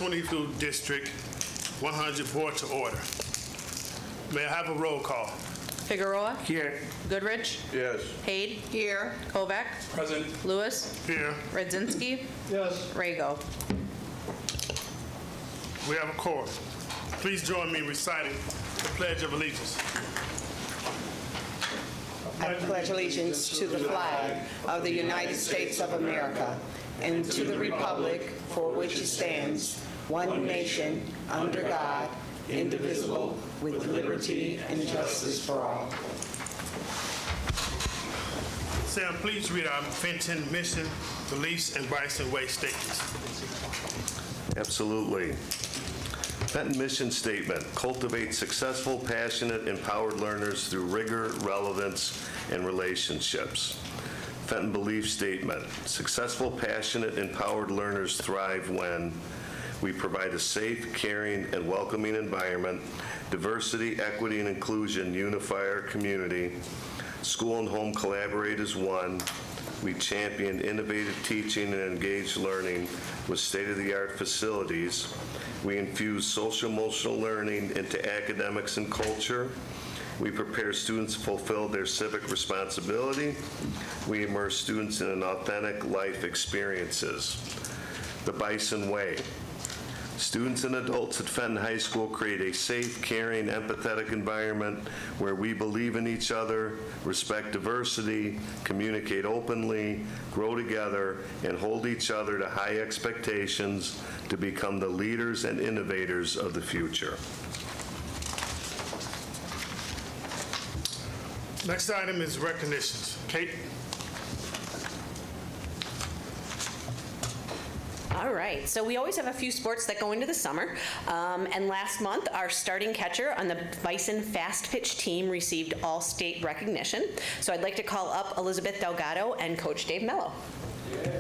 22 District 100 Board to order. May I have a roll call? Figueroa? Here. Goodrich? Yes. Haid? Here. Kovac? Present. Lewis? Here. Radzinski? Yes. Rago? We have a quorum. Please join me in reciting the Pledge of Allegiance. I pledge allegiance to the flag of the United States of America and to the republic for which it stands, one nation, under God, indivisible, with liberty and justice for all. Sam, please read our Fenton mission, beliefs, and Bryson Way statements. Absolutely. Fenton mission statement: cultivate successful, passionate, empowered learners through rigor, relevance, and relationships. Fenton belief statement: successful, passionate, empowered learners thrive when we provide a safe, caring, and welcoming environment, diversity, equity, and inclusion unify our community, school and home collaborate as one, we champion innovative teaching and engaged learning with state-of-the-art facilities, we infuse social-emotional learning into academics and culture, we prepare students to fulfill their civic responsibility, we immerse students in an authentic life experiences. The Bison Way. Students and adults at Fenton High School create a safe, caring, empathetic environment where we believe in each other, respect diversity, communicate openly, grow together, and hold each other to high expectations to become the leaders and innovators of the future. Next item is recognitions. Kate? All right, so we always have a few sports that go into the summer. And last month, our starting catcher on the Bison fast pitch team received all-state recognition. So I'd like to call up Elizabeth Delgado and Coach Dave Mello. Yeah.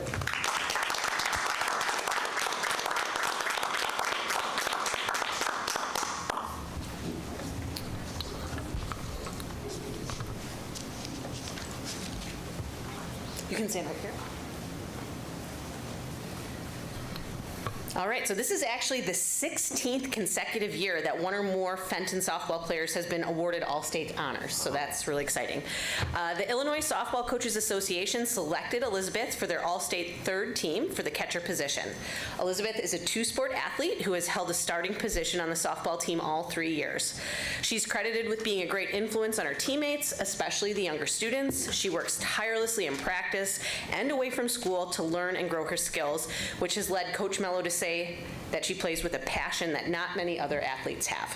You can stand right here. All right, so this is actually the 16th consecutive year that one or more Fenton softball players has been awarded all-state honors, so that's really exciting. The Illinois Softball Coaches Association selected Elizabeth for their all-state third team for the catcher position. Elizabeth is a two-sport athlete who has held a starting position on the softball team all 3 years. She's credited with being a great influence on her teammates, especially the younger students. She works tirelessly in practice and away from school to learn and grow her skills, which has led Coach Mello to say that she plays with a passion that not many other athletes have.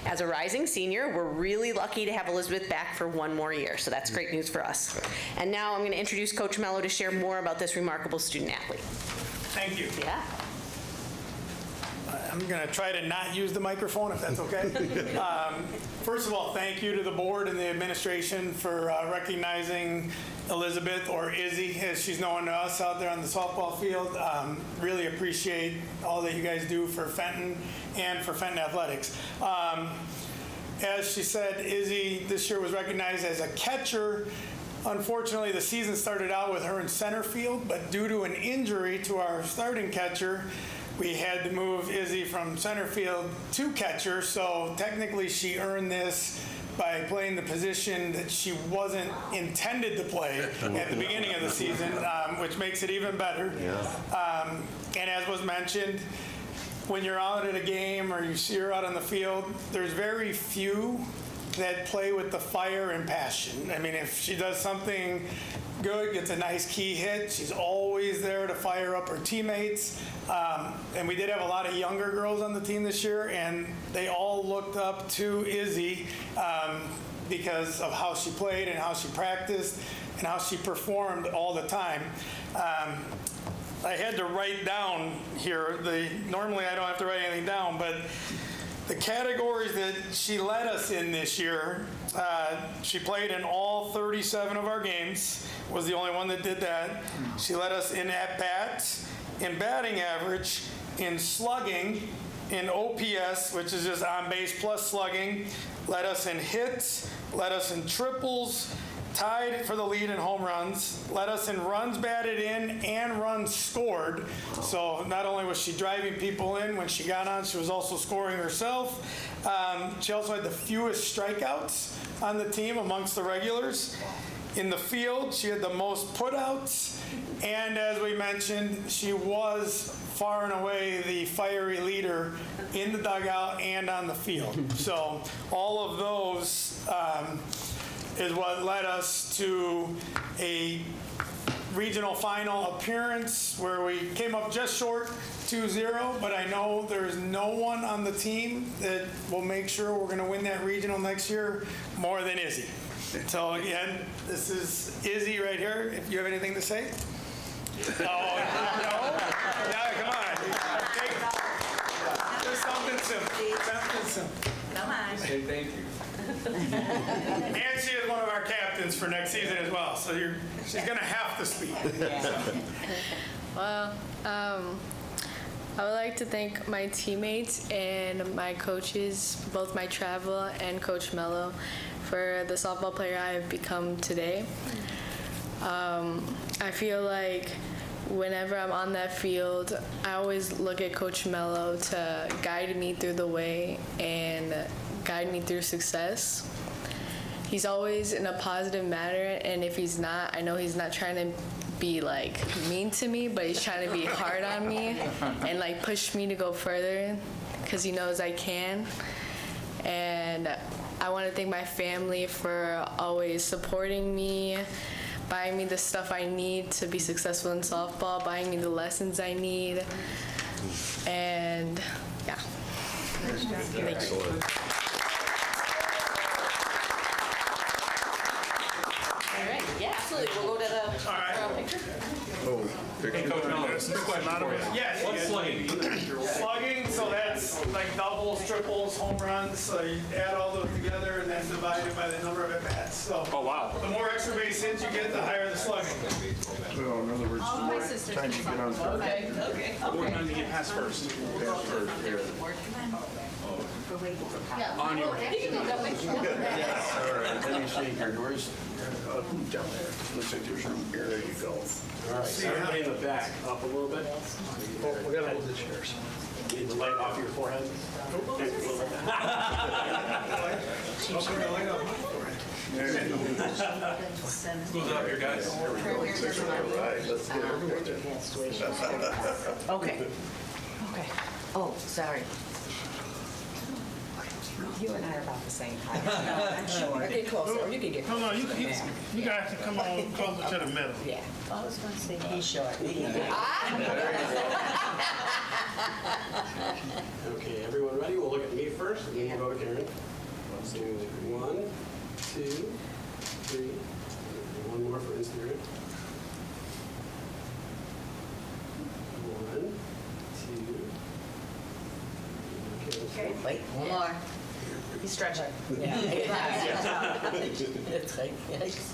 As a rising senior, we're really lucky to have Elizabeth back for one more year, so that's great news for us. And now I'm going to introduce Coach Mello to share more about this remarkable student athlete. Thank you. Yeah. I'm going to try to not use the microphone, if that's okay. First of all, thank you to the board and the administration for recognizing Elizabeth, or Izzy, as she's known to us out there on the softball field. Really appreciate all that you guys do for Fenton and for Fenton Athletics. As she said, Izzy this year was recognized as a catcher. Unfortunately, the season started out with her in center field, but due to an injury to our starting catcher, we had to move Izzy from center field to catcher, so technically she earned this by playing the position that she wasn't intended to play at the beginning of the season, which makes it even better. Yeah. And as was mentioned, when you're out at a game or you're out on the field, there's very few that play with the fire and passion. I mean, if she does something good, gets a nice key hit, she's always there to fire up her teammates. And we did have a lot of younger girls on the team this year, and they all looked up to Izzy because of how she played and how she practiced and how she performed all the time. I had to write down here, normally I don't have to write anything down, but the categories that she led us in this year, she played in all 37 of our games, was the only one that did that. She led us in at-bats, in batting average, in slugging, in OPS, which is just on base plus slugging, led us in hits, led us in triples, tied for the lead in home runs, led us in runs batted in and runs scored. So not only was she driving people in, when she got on, she was also scoring herself. She also had the fewest strikeouts on the team amongst the regulars. In the field, she had the most putouts, and as we mentioned, she was far and away the fiery leader in the dugout and on the field. So all of those is what led us to a regional final appearance where we came up just short 2-0, but I know there's no one on the team that will make sure we're going to win that regional next year more than Izzy. So again, this is Izzy right here. If you have anything to say? Oh, no? Yeah, come on. Just something simple. Something simple. Come on. Say thank you. And she is one of our captains for next season as well, so she's going to have to speak. Well, I would like to thank my teammates and my coaches, both my travel and Coach Mello, for the softball player I have become today. I feel like whenever I'm on that field, I always look at Coach Mello to guide me through the way and guide me through success. He's always in a positive manner, and if he's not, I know he's not trying to be like mean to me, but he's trying to be hard on me and like push me to go further because he knows I can. And I want to thank my family for always supporting me, buying me the stuff I need to be successful in softball, buying me the lessons I need, and yeah. Thank you. All right, yeah, absolutely. We'll go to the picture. Hey, Coach Miller, quick question for you. Yes. What's slugging? Slugging, so that's like doubles, triples, home runs. So you add all those together and then divide it by the number of at-bats. So Oh, wow. the more extra base hits you get, the higher the slugging. So in other words, the more time you get on target. Okay. What time do you pass first? On your. All right, then you see your doors down there. Looks like there's room here. There you go. All right, so everybody in the back, up a little bit. We gotta hold the chairs. Get the light off your forehead. Who's up here, guys? All right, let's get everyone there. Okay. Okay. Oh, sorry. You and I are about the same height. I'm sure. Get closer. You can get No, closer. you guys can come on closer to the middle. Yeah. I was going to say he's short. Okay, everyone ready? We'll look at me first, and then we'll go to Karen. Let's do 1, 2, 3. One more for Instagram. 1, 2. Okay. Wait. One more. He's stretching. Yeah. It's like, yes.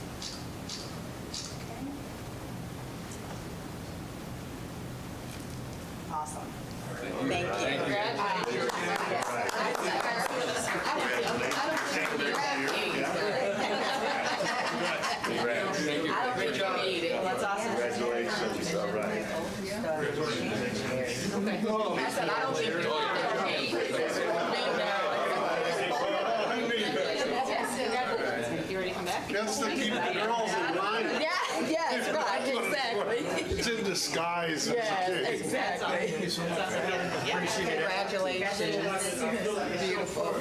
Awesome. Thank you. I don't think you'll need it. That's awesome. Congratulations, all right. I said, I don't think you'll need it. You ready to come back? Just to keep the girls in line. Yes, right, exactly. It's in disguise. Yes, exactly. Congratulations. Beautiful.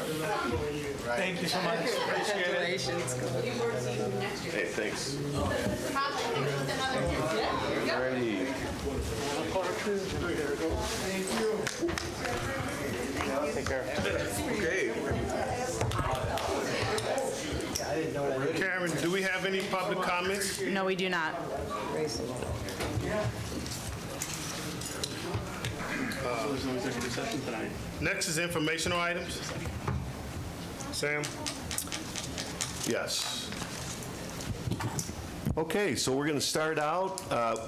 Thank you so much. Appreciate it. Congratulations. Hey, thanks. Karen, do we have any public comments? No, we do not. Next is informational items. Sam? Yes. Okay, so we're going to start out,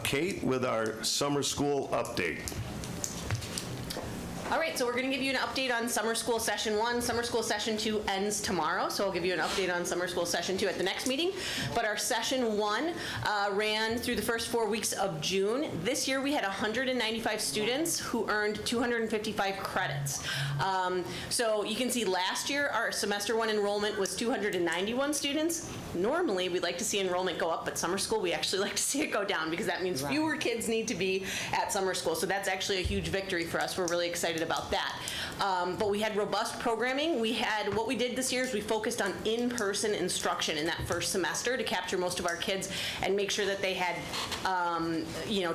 Kate, with our summer school update. All right, right, so we're going to give you an update on summer school session 1. Summer school session 2 ends tomorrow, so I'll give you an update on summer school session 2 at the next meeting. But our session 1 ran through the first 4 weeks of June. This year we had 195 students who earned 255 credits. So you can see last year our semester 1 enrollment was 291 students. Normally we'd like to see enrollment go up, but summer school we actually like to see it go down because that means fewer kids need to be at summer school. So that's actually a huge victory for us. We're really excited about that. But we had robust programming. What we did this year is we focused on in-person instruction in that first semester to capture most of our kids and make sure that they had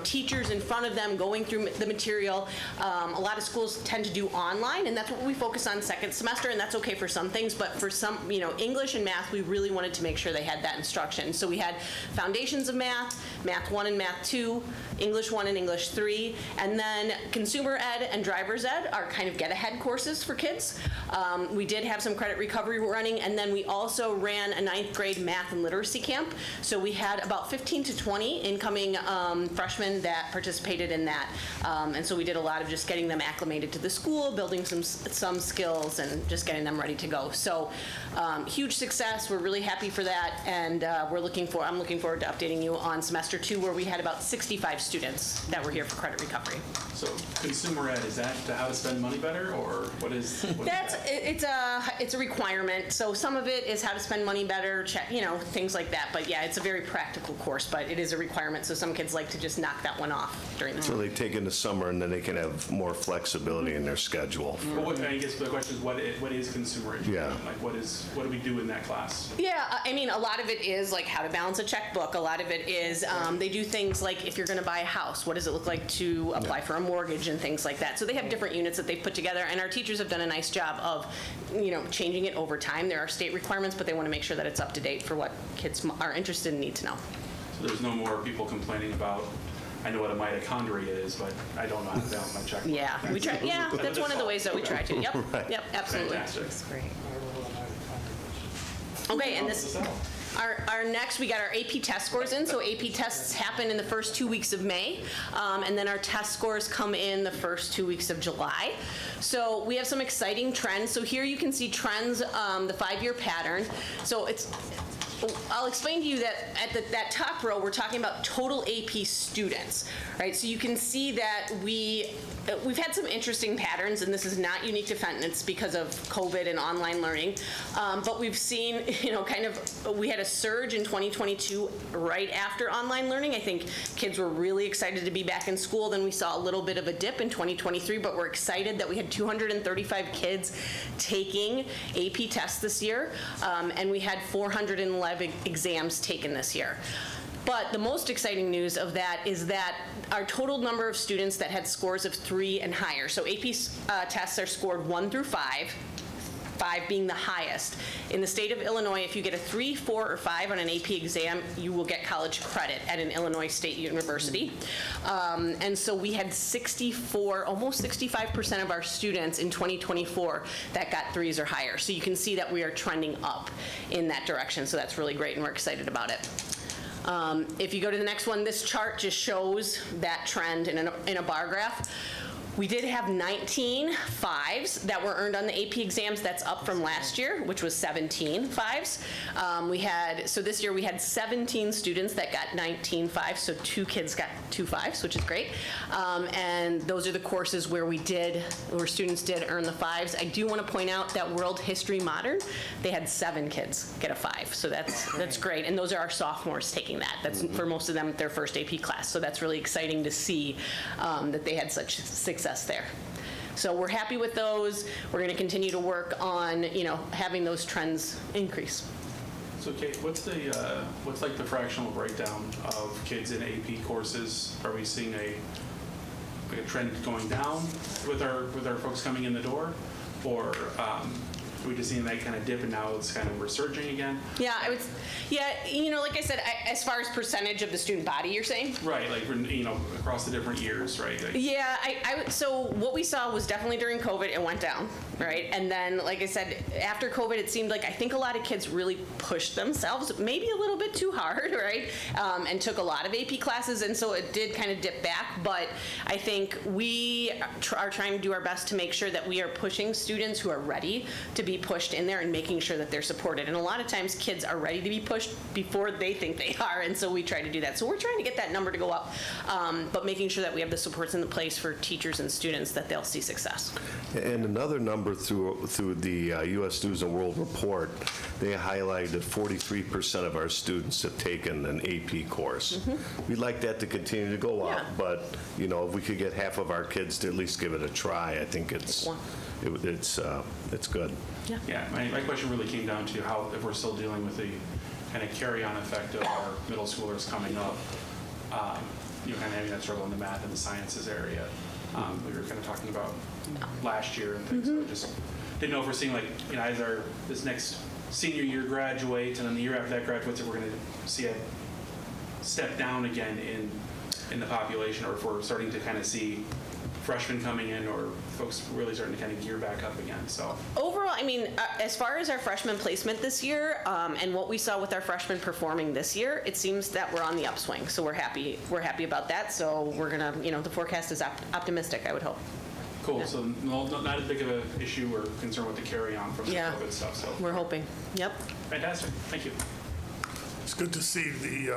teachers in front of them going through the material. A lot of schools tend to do online, and that's what we focus on second semester, and that's okay for some things, but for some, English and math, we really wanted to make sure they had that instruction. So we had foundations of math, Math 1 and Math 2, English 1 and English 3, and then consumer ed and driver's ed are kind of get-ahead courses for kids. We did have some credit recovery running, and then we also ran a 9th grade math and literacy camp. So we had about 15 to 20 incoming freshmen that participated in that. And so we did a lot of just getting them acclimated to the school, building some skills, and just getting them ready to go. So huge success. We're really happy for that, and I'm looking forward to updating you on semester 2, where we had about 65 students that were here for credit recovery. So consumer ed, is that how to spend money better, or what is? It's a requirement. So some of it is how to spend money better, things like that. But yeah, it's a very practical course, but it is a requirement. So some kids like to just knock that one off during the So they take in the summer, and then they can have more flexibility in their schedule. But I guess the question is, what is consumer education? Yeah. Like, what do we do in that class? Yeah, a lot of it is like how to balance a checkbook. A lot of it is they do things like if you're going to buy a house, what does it look like to apply for a mortgage and things like that. So they have different units that they've put together, and our teachers have done a nice job of, changing it over time. There are state requirements, but they want to make sure that it's up to date for what kids are interested and need to know. So there's no more people complaining about, I know what a mitochondria is, but I don't know how to balance my checkbook. Yeah, we try. Yeah, that's one of the ways that we try to. Yep, yep, absolutely. Fantastic. That's great. Okay, and this. Our next, we got our AP test scores in. So AP tests happen in the first 2 weeks of May, and then our test scores come in the first 2 weeks of July. So we have some exciting trends. So here you can see trends, the 5-year pattern. So I'll explain to you that at that top row, we're talking about total AP students, right? So you can see that we've had some interesting patterns, and this is not unique to Fenton. It's because of COVID and online learning. But we've seen, we had a surge in 2022 right after online learning. I think kids were really excited to be back in school. Then we saw a little bit of a dip in 2023, but we're excited that we had 235 kids taking AP tests this year, and we had 411 exams taken this year. But the most exciting news of that is that our total number of students that had scores of 3 and higher. So AP tests are scored 1 through 5. 5 being the highest. In the state of Illinois, if you get a 3, 4, or 5 on an AP exam, you will get college credit at an Illinois State University. And so we had 64, almost 65% of our students in 2024 that got 3s or higher. So you can see that we are trending up in that direction. So that's really great, and we're excited about it. If you go to the next one, this chart just shows that trend in a bar graph. We did have 19 5s that were earned on the AP exams. That's up from last year, which was 17 5s. So this year we had 17 students that got 19 5s, so 2 kids got 2 5s, which is great. And those are the courses where students did earn the 5s. I do want to point out that World History Modern, they had 7 kids get a 5, so that's great. And those are our sophomores taking that. That's for most of them their first AP class, so that's really exciting to see that they had such success there. So we're happy with those. We're going to continue to work on, having those trends increase. So Kate, what's like the fractional breakdown of kids in AP courses? Are we seeing a trend going down with our folks coming in the door, or we just seen that kind of dip and now it's kind of resurging again? Yeah, like I said, as far as percentage of the student body, you're saying? Right, like, across the different years, right? Like, Yeah, so what we saw was definitely during COVID, it went down, right? And then, like I said, after COVID, it seemed like I think a lot of kids really pushed themselves, maybe a little bit too hard, right? And took a lot of AP classes, and so it did kind of dip back. But I think we are trying to do our best to make sure that we are pushing students who are ready to be pushed in there and making sure that they're supported. And a lot of times kids are ready to be pushed before they think they are, and so we try to do that. So we're trying to get that number to go up, but making sure that we have the supports in place for teachers and students that they'll see success. And another number through the U.S. News and World Report, they highlighted 43% of our students have taken an AP course. We'd like that to continue to go up, Yeah. but if we could get half of our kids to at least give it a try, I think it's good. Yeah, my question really came down to how, if we're still dealing with the kind of carry-on effect of our middle schoolers coming up, kind of having that struggle in the math and the sciences area. We were kind of talking about last year and things. So I just didn't know if we're seeing as this next senior year graduates and then the year after that graduates, if we're going to see a step down again in the population, or if we're starting to kind of see freshmen coming in or folks really starting to kind of gear back up again. So overall, as far as our freshman placement this year, and what we saw with our freshmen performing this year, it seems that we're on the upswing. So we're happy about that. So we're gonna, the forecast is optimistic, I would hope. cool. Yeah. So not as big of an issue or concern with the carry-on from the COVID stuff. So We're hoping. Yep. fantastic. Thank you. It's good to see the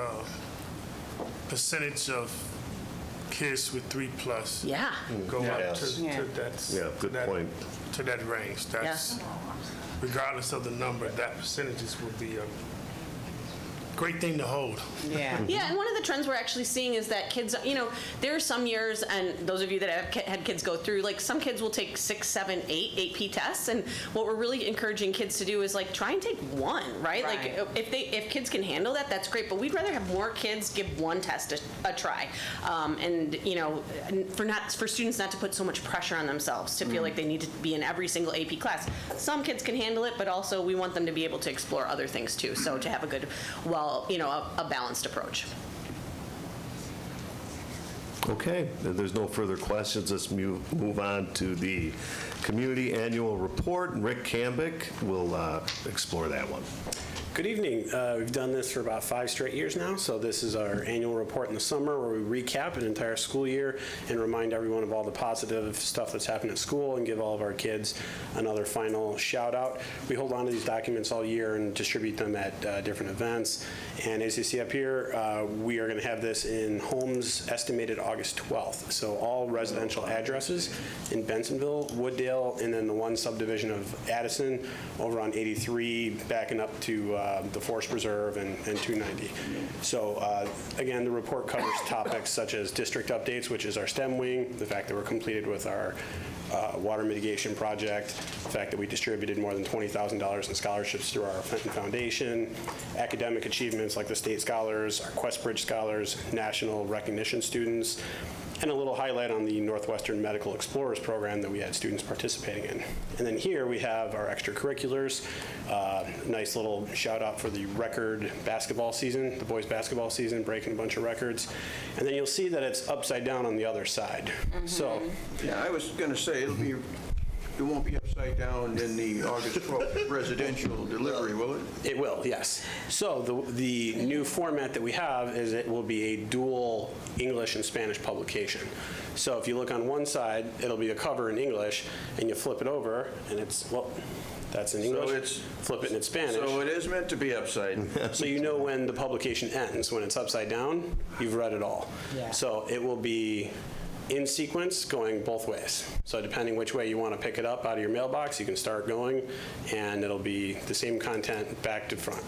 percentage of kids with 3+ Yeah. go up Yes. to that. Yeah, good point. To that range. That's, regardless of the number, that percentages will be a great thing to hold. Yeah. Yeah, and one of the trends we're actually seeing is that kids, there are some years, and those of you that have had kids go through, some kids will take 6, 7, 8 AP tests, and what we're really encouraging kids to do is try and take one, right? Right. If kids can handle that, that's great, but we'd rather have more kids give one test a try, and for students not to put so much pressure on themselves to feel like they need to be in every single AP class. Some kids can handle it, but also we want them to be able to explore other things too. So to have a good, a balanced approach. Okay, if there's no further questions, let's move on to the community annual report. Rick Cambick will explore that one. Good evening. We've done this for about 5 straight years now, so this is our annual report in the summer where we recap an entire school year and remind everyone of all the positive stuff that's happened at school and give all of our kids another final shout out. We hold on to these documents all year and distribute them at different events, and as you see up here, we are going to have this in homes estimated August 12th, so all residential addresses in Bensonville, Wooddale, and then the one subdivision of Addison over on 83 backing up to the Forest Reserve and 290. So again, the report covers topics such as district updates, which is our STEM wing, the fact that we're completed with our water mitigation project, the fact that we distributed more than $20,000 in scholarships through our Fenton Foundation, academic achievements like the state scholars, our Questbridge scholars, national recognition students, and a little highlight on the Northwestern Medical Explorers program that we had students participating in. And then here we have our extracurriculars, nice little shout out for the record basketball season, the boys basketball season, breaking a bunch of records. And then you'll see that it's upside down on the other side. So, Yeah, I was going to say, it won't be upside down in the August 12th residential delivery, will it? it will, yes. So the new format that we have is it will be a dual English and Spanish publication. So if you look on one side, it'll be a cover in English, and you flip it over, and it's, that's in English. it's- Flip it and it's Spanish. So it is meant to be upside. So you know when the publication ends. When it's upside down, you've read it all. Yeah. So it will be in sequence going both ways. So depending which way you want to pick it up out of your mailbox, you can start going, and it'll be the same content back to front.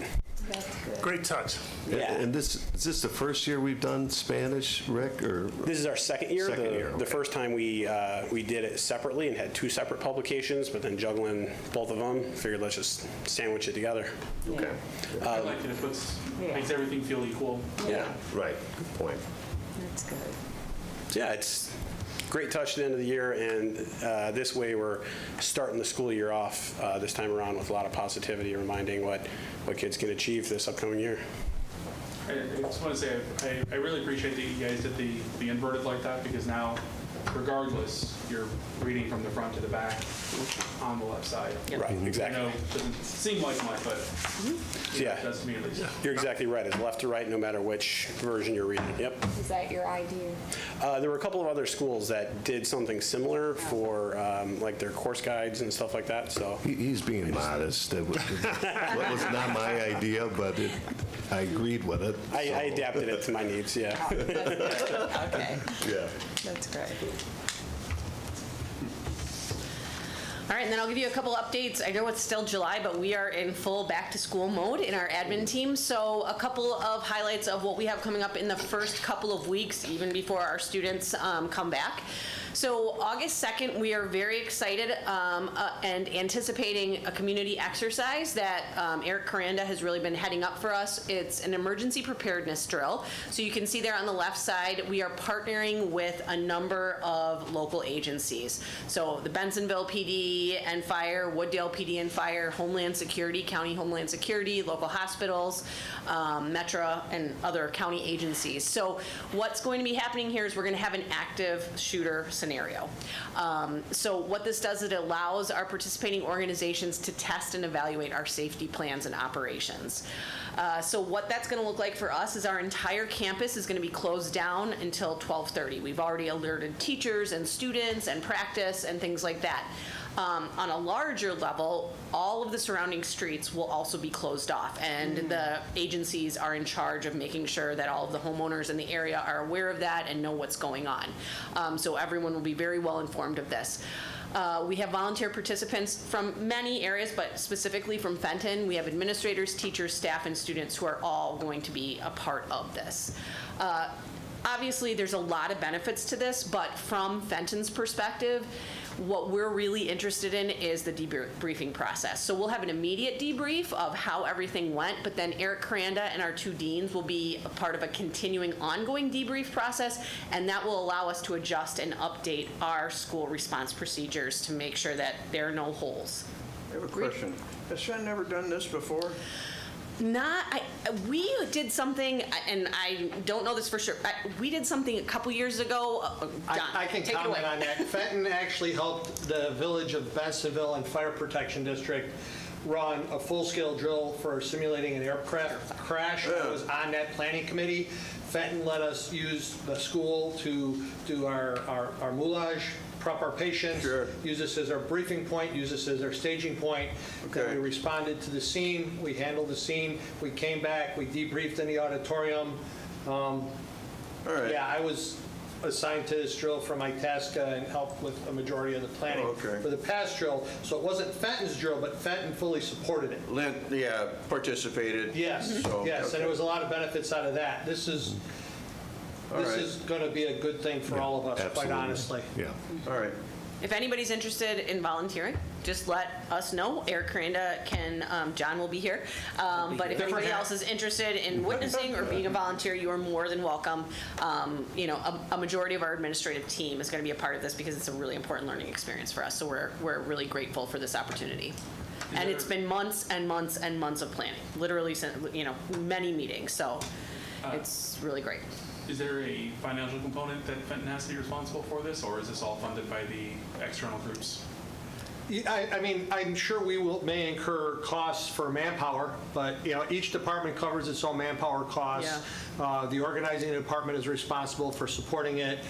Great touch. Yeah. And is this the first year we've done Spanish, Rick, or? This is our second year. Second year, The okay. first time we did it separately and had 2 separate publications, but then juggling both of them, figured let's just sandwich it together. Okay. I like it. It makes everything feel equal. Yeah. Right, good point. That's good. So yeah, it's great touch at the end of the year, and this way we're starting the school year off this time around with a lot of positivity, reminding what kids can achieve this upcoming year. I just want to say I really appreciate that you guys did the inverted like that, because now, regardless, you're reading from the front to the back on the left side. Right, exactly. I know it doesn't seem like much, but Yeah. it does to me at least. You're exactly right. It's left to right, no matter which version you're reading. Yep. Is that your idea? There were a couple of other schools that did something similar for like their course guides and stuff like that. So He's being modest. It was not my idea, but I agreed with it. I adapted it to my needs. Yeah. Okay. Yeah. That's great. All right, and then I'll give you a couple updates. I know it's still July, but we are in full back-to-school mode in our admin team. So a couple of highlights of what we have coming up in the first couple of weeks, even before our students come back. So August 2nd, we are very excited and anticipating a community exercise that Eric Caranda has really been heading up for us. It's an emergency preparedness drill. So you can see there on the left side, we are partnering with a number of local agencies. So the Bensonville PD and Fire, Wooddale PD and Fire, Homeland Security, County Homeland Security, local hospitals, Metro, and other county agencies. So what's going to be happening here is we're going to have an active shooter scenario. So what this does is it allows our participating organizations to test and evaluate our safety plans and operations. So what that's going to look like for us is our entire campus is going to be closed down until 12:30. We've already alerted teachers and students and practice and things like that. On a larger level, all of the surrounding streets will also be closed off, and the agencies are in charge of making sure that all of the homeowners in the area are aware of that and know what's going on. So everyone will be very well informed of this. We have volunteer participants from many areas, but specifically from Fenton. We have administrators, teachers, staff, and students who are all going to be a part of this. Obviously, there's a lot of benefits to this, but from Fenton's perspective, what we're really interested in is the debriefing process. So we'll have an immediate debrief of how everything went, but then Eric Caranda and our two deans will be a part of a continuing ongoing debrief process, and that will allow us to adjust and update our school response procedures to make sure that there are no holes. I have a question. Has Fenton never done this before? We did something, and I don't know this for sure. We did something a couple years ago. John, I can take it comment away. on that. Fenton actually helped the village of Bensonville and Fire Protection District run a full-scale drill for simulating an aircraft crash. I was on that planning committee. Fenton let us use the school to do our moulage, prep our patients, Sure. use this as our briefing point, use this as our staging point. Then Okay. we responded to the scene, we handled the scene, we came back, we debriefed in the auditorium. All right. Yeah, I was assigned to this drill for my task and helped with a majority of the planning Okay. for the past drill. So it wasn't Fenton's drill, but Fenton fully supported it. Lynn, yeah, participated. Yes, So, yes, okay. and there was a lot of benefits out of that. This is All right. going to be a good thing for all of us, quite Absolutely. honestly. Yeah. All right. If anybody's interested in volunteering, just let us know. Eric Caranda can, John will be here. But if anybody else is interested in witnessing or being a volunteer, you are more than welcome. A majority of our administrative team is going to be a part of this because it's a really important learning experience for us. So we're really grateful for this opportunity. And it's been months and months and months of planning, literally, many meetings. So it's really great. Is there a financial component that Fenton has to be responsible for this, or is this all funded by the external groups? I mean, I'm sure we may incur costs for manpower, but, each department covers its own manpower costs. The organizing department is responsible for supporting it.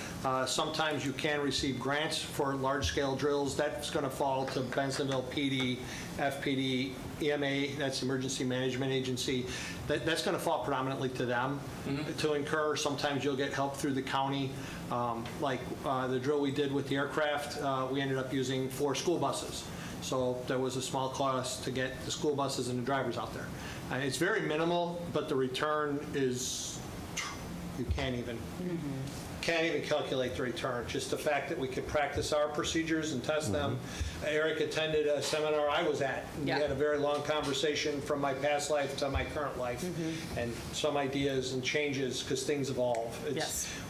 Sometimes you can receive grants for large-scale drills. That's going to fall to Bensonville PD, FPD, EMA, that's Emergency Management Agency. That's going to fall predominantly to them to incur. Sometimes you'll get help through the county. Like the drill we did with the aircraft, we ended up using 4 school buses. So there was a small cost to get the school buses and the drivers out there. It's very minimal, but the return is, you can't even can't even calculate the return. Just the fact that we could practice our procedures and test them. Eric attended a seminar I was at. We had a very long conversation from my past life to my current life, and some ideas and changes because things evolve.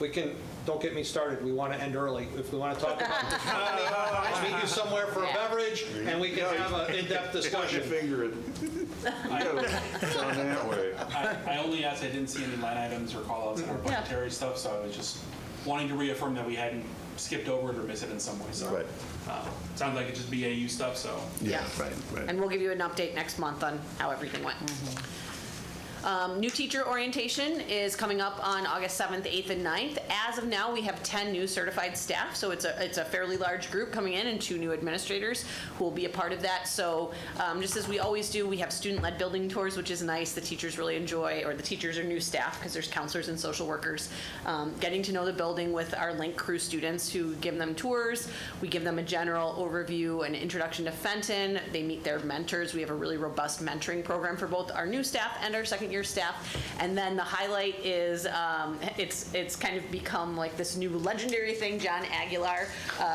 We can, don't get me started, we want to end early. If we want to talk about this company, let's meet you somewhere for a beverage, and we can have an in-depth discussion. Finger it. Down that way. I only asked, I didn't see any line items or call-outs in our budgetary stuff, so I was just wanting to reaffirm that we hadn't skipped over it or missed it in some way. So, Right. sounds like it's just BAU stuff, so. Yeah, right. And we'll give you an update next month on how everything went. New teacher orientation is coming up on August 7th, 8th, and 9th. As of now, we have 10 new certified staff, so it's a fairly large group coming in, and 2 new administrators who will be a part of that. So just as we always do, we have student-led building tours, which is nice. The teachers really enjoy, or the teachers are new staff because there's counselors and social workers, getting to know the building with our Link Crew students who give them tours. We give them a general overview and introduction to Fenton. They meet their mentors. We have a really robust mentoring program for both our new staff and our second-year staff. And then the highlight is it's kind of become like this new legendary thing. John Aguilar,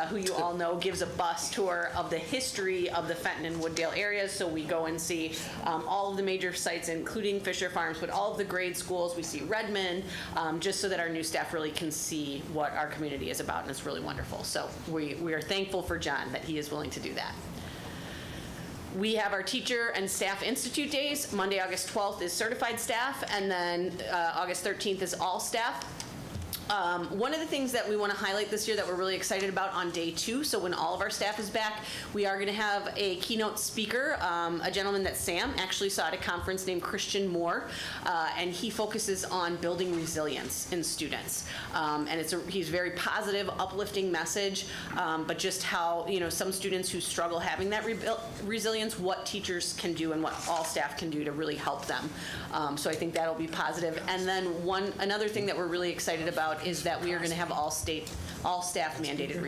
who you all know, gives a bus tour of the history of the Fenton and Wooddale areas. So we go and see all of the major sites, including Fisher Farms, but all of the grade schools. We see Redmond, just so that our new staff really can see what our community is about, and it's really wonderful. So we are thankful for John that he is willing to do that. We have our Teacher and Staff Institute Days. Monday, August 12th is certified staff, and then August 13th is all staff. One of the things that we want to highlight this year that we're really excited about on day 2, so when all of our staff is back, we are going to have a keynote speaker, a gentleman that Sam actually saw at a conference named Christian Moore, and he focuses on building resilience in students. And he's very positive, uplifting message, but just how, some students who struggle having that resilience, what teachers can do and what all staff can do to really help them. So I think that'll be positive. And then another thing that we're really excited about is that we are going to have all staff mandated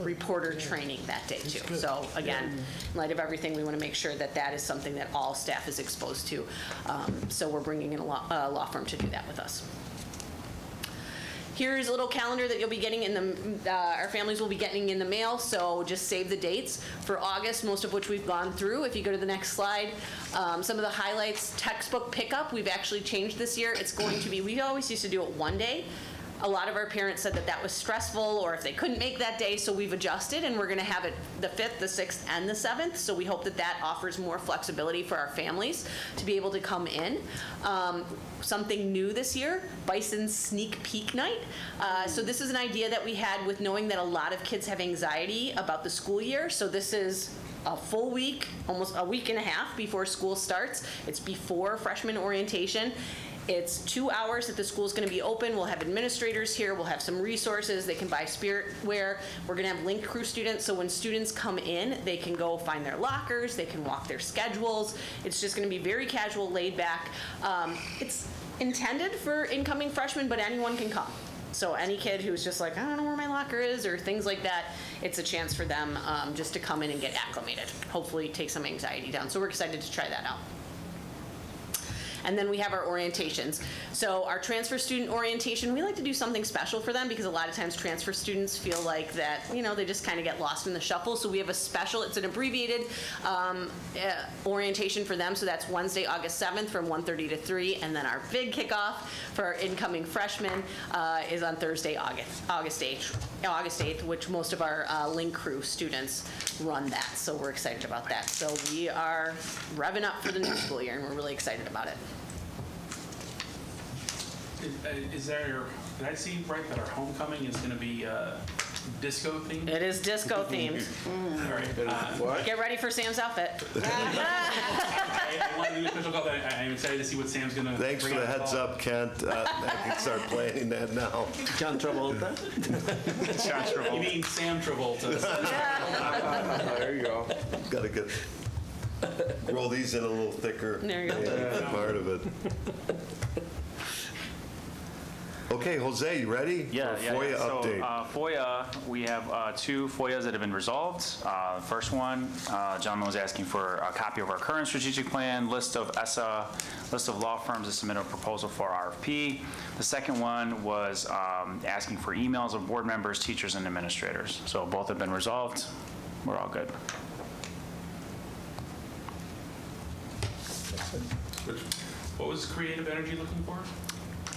reporter training that day too. So again, in light of everything, we want to make sure that that is something that all staff is exposed to. So we're bringing in a law firm to do that with us. Here's a little calendar that you'll be getting in our families will be getting in the mail, so just save the dates. For August, most of which we've gone through. If you go to the next slide, some of the highlights, textbook pickup, we've actually changed this year. It's going to be, we always used to do it one day. A lot of our parents said that was stressful, or if they couldn't make that day, so we've adjusted, and we're going to have it the 5th, the 6th, and the 7th. So we hope that offers more flexibility for our families to be able to come in. Something new this year, Bison Sneak Peek Night. So this is an idea that we had with knowing that a lot of kids have anxiety about the school year. So this is a full week, almost a week and a half before school starts. It's before freshman orientation. It's 2 hours that the school's going to be open. We'll have administrators here. We'll have some resources. They can buy spirit wear. We're going to have Link Crew students, so when students come in, they can go find their lockers. They can walk their schedules. It's just going to be very casual, laid back. It's intended for incoming freshmen, but anyone can come. So any kid who's just like, I don't know where my locker is, or things like that, it's a chance for them just to come in and get acclimated. Hopefully take some anxiety down. So we're excited to try that out. And then we have our orientations. So our transfer student orientation, we like to do something special for them because a lot of times transfer students feel like that, they just kind of get lost in the shuffle. So we have a special, it's an abbreviated orientation for them. So that's Wednesday, August 7th from 1:30 to 3. And then our big kickoff for our incoming freshmen is on Thursday, August 8th, which most of our Link Crew students run that. So we're excited about that. So we are revving up for the new school year, and we're really excited about it. Did I see right that our homecoming is going to be disco themed? It is disco themed. All right. What? Get ready for Sam's outfit. I want to do a special call. I'm excited to see what Sam's going to bring. Thanks for the heads up, Kent. I can start planning that now. John Travolta. John Travolta. You mean Sam Travolta. There you go. Got to roll these in a little thicker. There you go. Part of it. Okay, Jose, you ready? Yeah. For FOIA update. So, FOIA, we have 2 FOIAs that have been resolved. First one, gentleman was asking for a copy of our current strategic plan, list of ESSA list of law firms to submit a proposal for RFP. The second one was asking for emails of board members, teachers, and administrators. So both have been resolved. We're all good. What was Creative Energy looking for?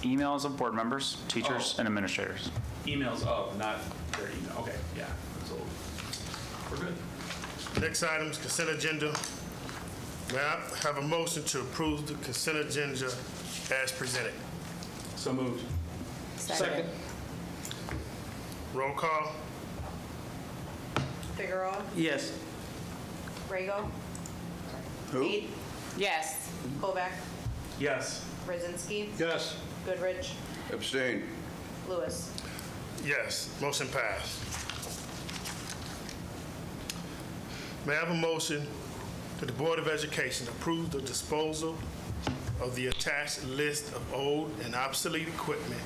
Emails of board members, teachers, and administrators. Emails of, not their email. Okay, yeah. So we're good. Next item is consent agenda. May I have a motion to approve the consent agenda as presented? So moved. Second. Roll call. Figueroa, Yes. Rego, Who? Mead, Yes. Kovac, Yes. Brzezinski, Yes. Goodrich, Abstain. Lewis. Yes, motion passed. May I have a motion that the Board of Education approve the disposal of the attached list of old and obsolete equipment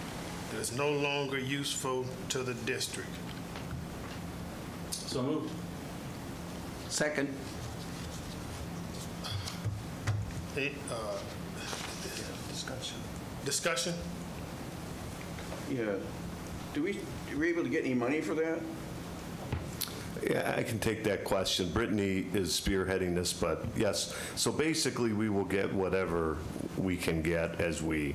that is no longer useful to the district? So moved. Second. Discussion? Yeah. Were we able to get any money for that? Yeah, I can take that question. Brittany is spearheading this, but yes. So basically, we will get whatever we can get as we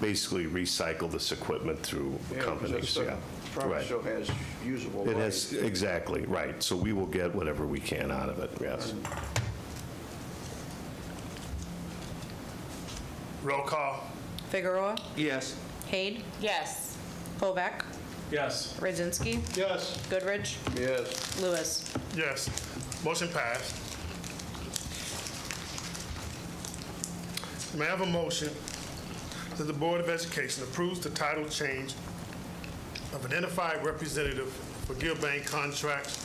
basically recycle this equipment through Yeah, 'cause that companies. stuff Yeah, probably right. still has usable It life. has, exactly, right. So we will get whatever we can out of it, yes. Roll call. Figueroa, Yes. Haid, Yes. Kovac, Yes. Brzezinski, Yes. Goodrich, Yes. Lewis. Yes, motion passed. May I have a motion that the Board of Education approves the title change of identified representative for Gilbane contract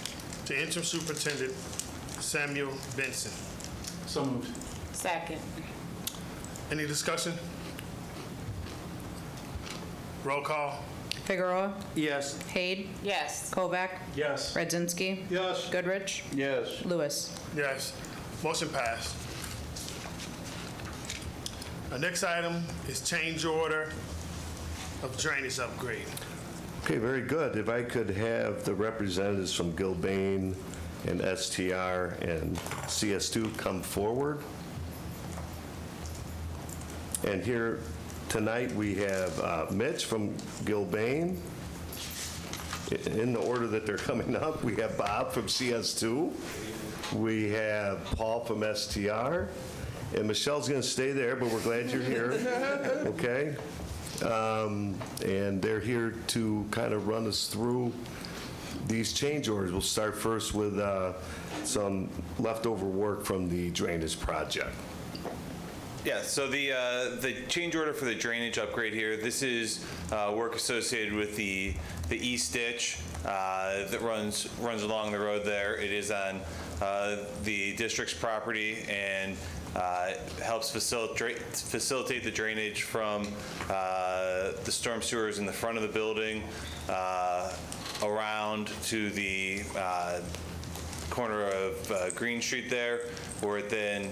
to interim superintendent Samuel Benson? So moved. Second. Any discussion? Roll call. Figueroa, Yes. Haid, Yes. Kovac, Yes. Brzezinski, Yes. Goodrich, Yes. Lewis. Yes, motion passed. Our next item is change order of drainage upgrade. Okay, very good. If I could have the representatives from Gilbane and STR and CS2 come forward. And here tonight, we have Mitch from Gilbane. In the order that they're coming up, we have Bob from CS2. We have Paul from STR. And Michelle's going to stay there, but we're glad you're here. Okay? And they're here to kind of run us through these change orders. We'll start first with some leftover work from the drainage project. Yeah, so the change order for the drainage upgrade here, this is work associated with the east ditch that runs along the road there. It is on the district's property and helps facilitate the drainage from the storm sewers in the front of the building around to the corner of Green Street there, where it then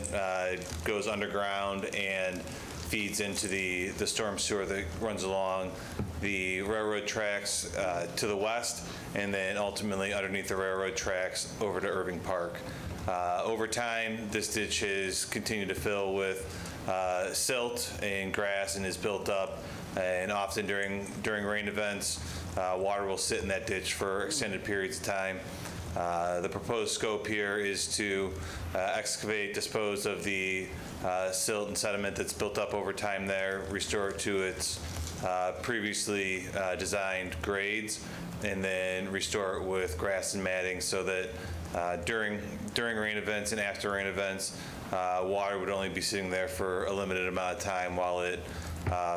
goes underground and feeds into the storm sewer that runs along the railroad tracks to the west, and then ultimately underneath the railroad tracks over to Irving Park. Over time, this ditch has continued to fill with silt and grass and is built up, and often during rain events, water will sit in that ditch for extended periods of time. The proposed scope here is to excavate, dispose of the silt and sediment that's built up over time there, restore it to its previously designed grades, and then restore it with grass and matting so that during rain events and after rain events, water would only be sitting there for a limited amount of time while it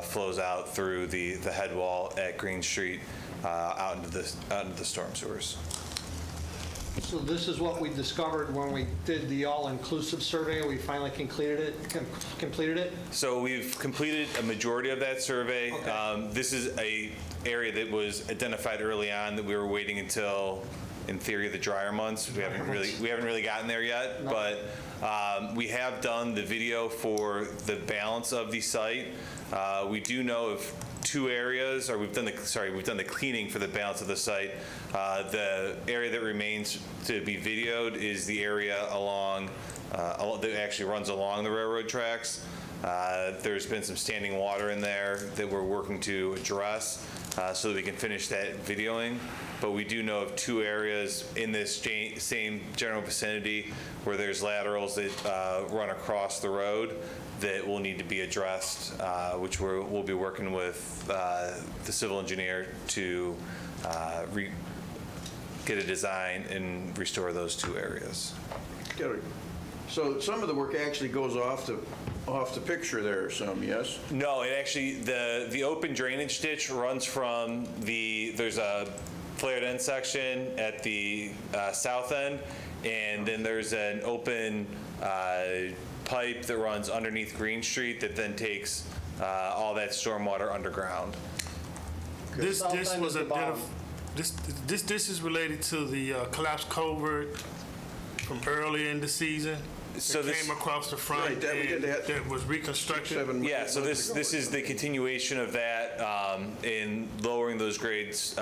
flows out through the head wall at Green Street out into the storm sewers. So this is what we discovered when we did the all-inclusive survey. We finally completed it. So we've completed a majority of that survey. Okay. This is a area that was identified early on that we were waiting until in theory, the drier months. We haven't really gotten there yet, but we have done the video for the balance of the site. We do know of 2 areas, or we've done the cleaning for the balance of the site. The area that remains to be videoed is the area that actually runs along the railroad tracks. There's been some standing water in there that we're working to address so that we can finish that videoing. But we do know of 2 areas in this same general vicinity where there's laterals that run across the road that will need to be addressed, which we'll be working with the civil engineer to get a design and restore those 2 areas. So some of the work actually goes off the picture there, yes? No, it actually, the open drainage ditch runs from there's a flared end section at the south end, and then there's an open pipe that runs underneath Green Street that then takes all that stormwater underground. This was this is related to the collapsed culvert from earlier in the season. So it came across the front, Right, that was reconstructed. Yeah, so this is the continuation of that in lowering those grades,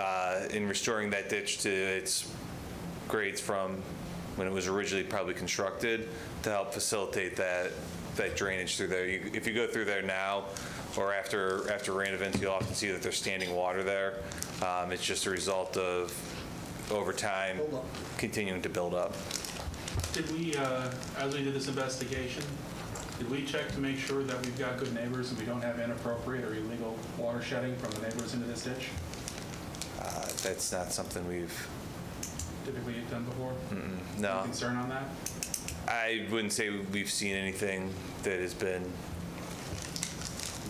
in restoring that ditch to its grades from when it was originally probably constructed to help facilitate that drainage through there. If you go through there now or after rain events, you'll often see that there's standing water there. It's just a result of, over time, continuing to build up. Did we, as we did this investigation, did we check to make sure that we've got good neighbors and we don't have inappropriate or illegal water shedding from the neighbors into this ditch? That's not something we've Typically done before? No. Any concern on that? I wouldn't say we've seen anything that has been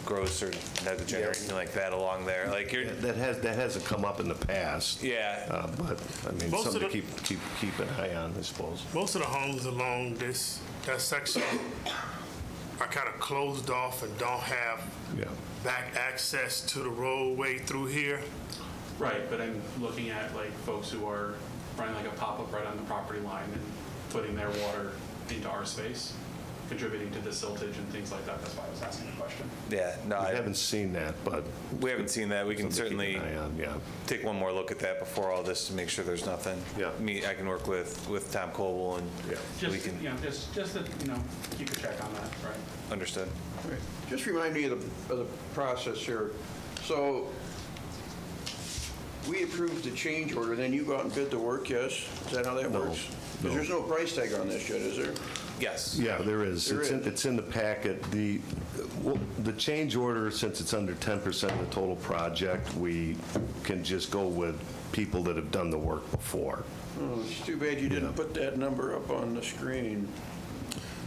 gross or negligent or anything like that along there. Like That hasn't come up in the past. Yeah. But, I mean, Most of something to the- keep an eye on, I suppose. Most of the homes along that section are kind of closed off and don't have back access to the roadway through here. Right, but I'm looking at like folks who are running like a pop-up right on the property line and putting their water into our space, contributing to the siltage and things like that. That's why I was asking the question. Yeah, no, I haven't seen that, but we haven't seen that. We can something to keep certainly an eye on, take one more look at that before all this to make sure there's nothing. Yeah. I can work with Tom Coble and we Just, can, just to, keep a check on that, right? understood. All right. Just remind me of the process here. So we approved the change order, then you go out and bid the work, yes? Is that how that No, works? no. Because there's no price tag on this yet, is there? Yes. Yeah, there is. There is. It's in the packet. The change order, since it's under 10% of the total project, we can just go with people that have done the work before. Oh, it's too bad you didn't put that number up on the screen,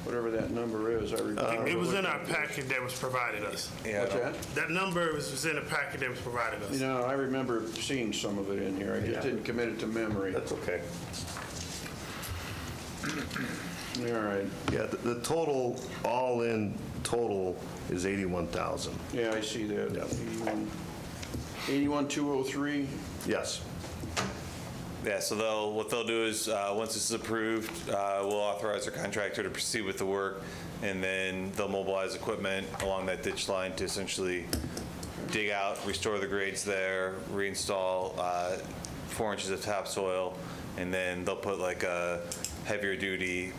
whatever that number is. I remember. It was in our packet that was provided us. Yeah. What's that? That number was in the packet that was provided us. You know, I remember seeing some of it in here. I just didn't commit it to memory. That's okay. All right. Yeah, the total, all-in total is 81,000. Yeah, I see that. Yeah. 81,203. Yes. Yeah, so what they'll do is, once this is approved, we'll authorize our contractor to proceed with the work, and then they'll mobilize equipment along that ditch line to essentially dig out, restore the grades there, reinstall 4 inches of topsoil, and then they'll put like a heavier duty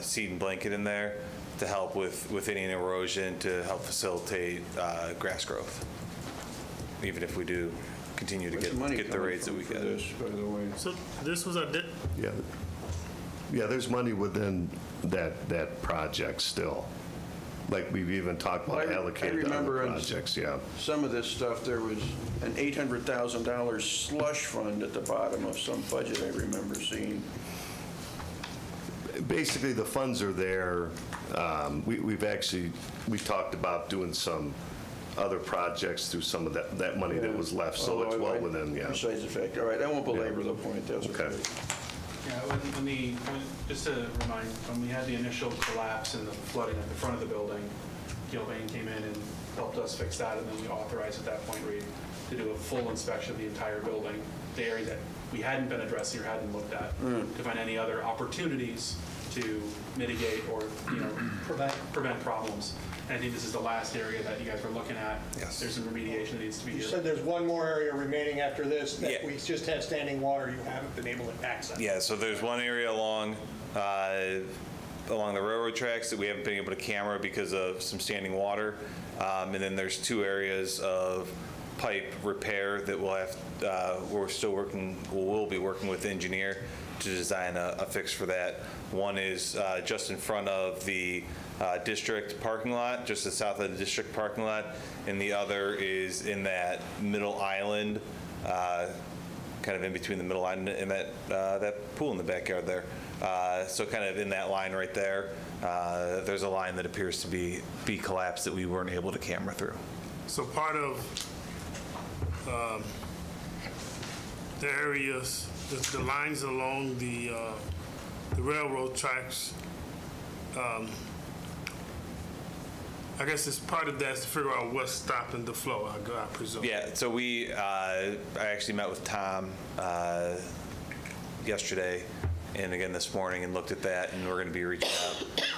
seed and blanket in there to help with any erosion to help facilitate grass growth, even if we do continue to Where's the money get the coming rates that from we for get. this, by the way? So this was a, Yeah, there's money within that project still. Like we've even talked about allocated to other projects, yeah. Some of this stuff, there was an $800,000 slush fund at the bottom of some budget I remember seeing. Basically, the funds are there. We talked about doing some other projects through some of that money that was left, so it's well within, yeah. Besides the fact, all right, I won't belabor the point, that's okay. Yeah, just to remind, when we had the initial collapse and the flooding at the front of the building, Gilbane came in and helped us fix that, and then we authorized at that point to do a full inspection of the entire building. The area that we hadn't been addressing or hadn't looked at to find any other opportunities to mitigate or, prevent problems. And I think this is the last area that you guys were looking at. Yes. There's some remediation that needs to be You here. said there's one more area remaining after this that Yeah. we just have standing water you haven't been able to access. Yeah, so there's one area along the railroad tracks that we haven't been able to camera because of some standing water. And then there's 2 areas of pipe repair that we'll be working with the engineer to design a fix for that. One is just in front of the district parking lot, just south of the district parking lot, and the other is in that middle island, kind of in between the middle island and that pool in the backyard there. So kind of in that line right there, there's a line that appears to be collapsed that we weren't able to camera through. So part of the areas, the lines along the railroad tracks, I guess it's part of that is to figure out what's stopping the flow, I presume. Yeah, so I actually met with Tom yesterday and again this morning and looked at that, and we're going to be reaching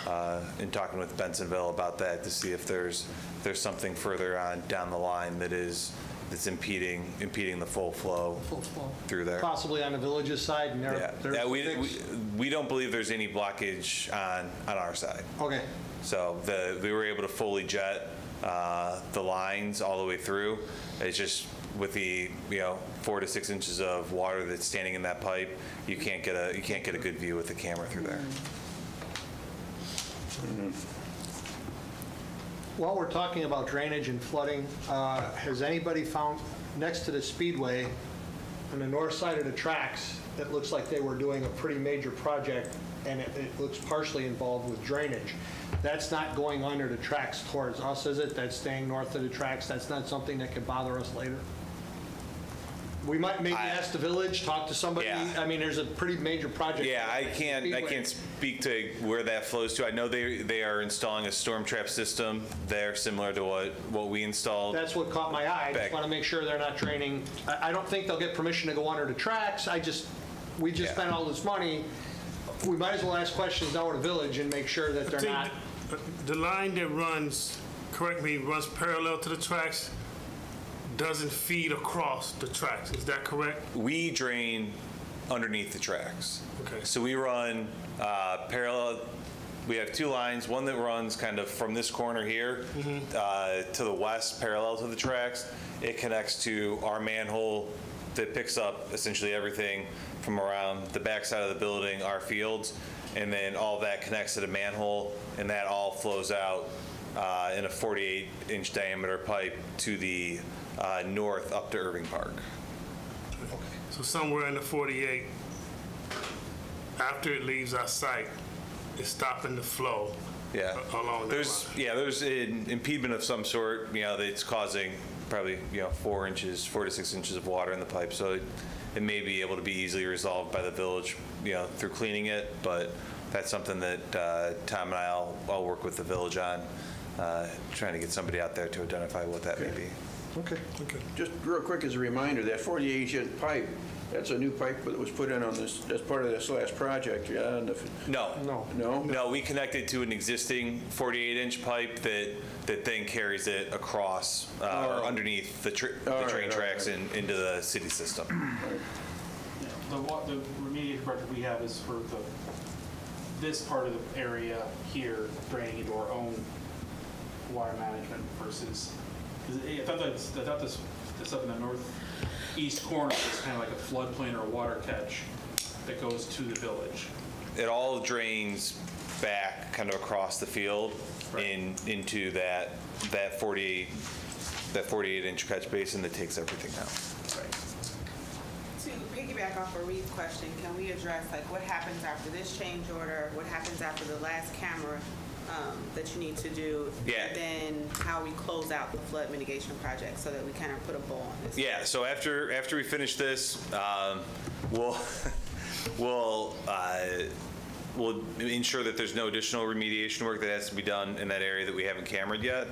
out and talking with Bensonville about that to see if there's something further on down the line that's impeding the full flow through there. Possibly on the village's side, and Yeah, we don't believe there's any blockage on our side. Okay. So we were able to fully jet the lines all the way through. It's just with the 4 to 6 inches of water that's standing in that pipe, you can't get a good view with the camera through there. While we're talking about drainage and flooding, has anybody found next to the speedway on the north side of the tracks, it looks like they were doing a pretty major project, and it looks partially involved with drainage. That's not going under the tracks towards us, is it? That's staying north of the tracks? That's not something that could bother us later? We might maybe ask the village, talk to somebody. Yeah. I mean, there's a pretty major project. Yeah, I can't speak to where that flows to. I know they are installing a storm trap system there, similar to what we installed. That's what caught my eye. I just want to make sure they're not draining. I don't think they'll get permission to go under the tracks. We just spent all this money. We might as well ask questions now at the village and make sure that they're not. The line that runs, correct me, runs parallel to the tracks, doesn't feed across the tracks. Is that correct? We drain underneath the tracks. Okay. So we run parallel. We have 2 lines, one that runs kind of from this corner here to the west, parallel to the tracks. It connects to our manhole that picks up essentially everything from around the backside of the building, our fields, and then all that connects to the manhole, and that all flows out in a 48-inch diameter pipe to the north up to Irving Park. So somewhere in the 48, after it leaves our site, it's stopping the flow along the line. There's an impediment of some sort, that's causing probably 4 to 6 inches of water in the pipe. So it may be able to be easily resolved by the village, through cleaning it. But that's something that Tom and I'll work with the village on, trying to get somebody out there to identify what that may be. Okay. Just real quick as a reminder, that 48-inch pipe, that's a new pipe that was put in on this, as part of this last project, yeah? No, we connected to an existing 48-inch pipe that then carries it across or underneath the train tracks and into the city system. The remediation project we have is for this part of the area here draining into our own water management versus, I thought this up in the northeast corner is kind of like a floodplain or a water catch that goes to the village. It all drains back kind of across the field into that 48-inch catch basin that takes everything out. To piggyback off of Reed's question, can we address what happens after this change order? What happens after the last camera that you need to do? Yeah. And then how we close out the flood mitigation project so that we kind of put a bow on this? Yeah. So after we finish this, we'll ensure that there's no additional remediation work that has to be done in that area that we haven't cameraed yet.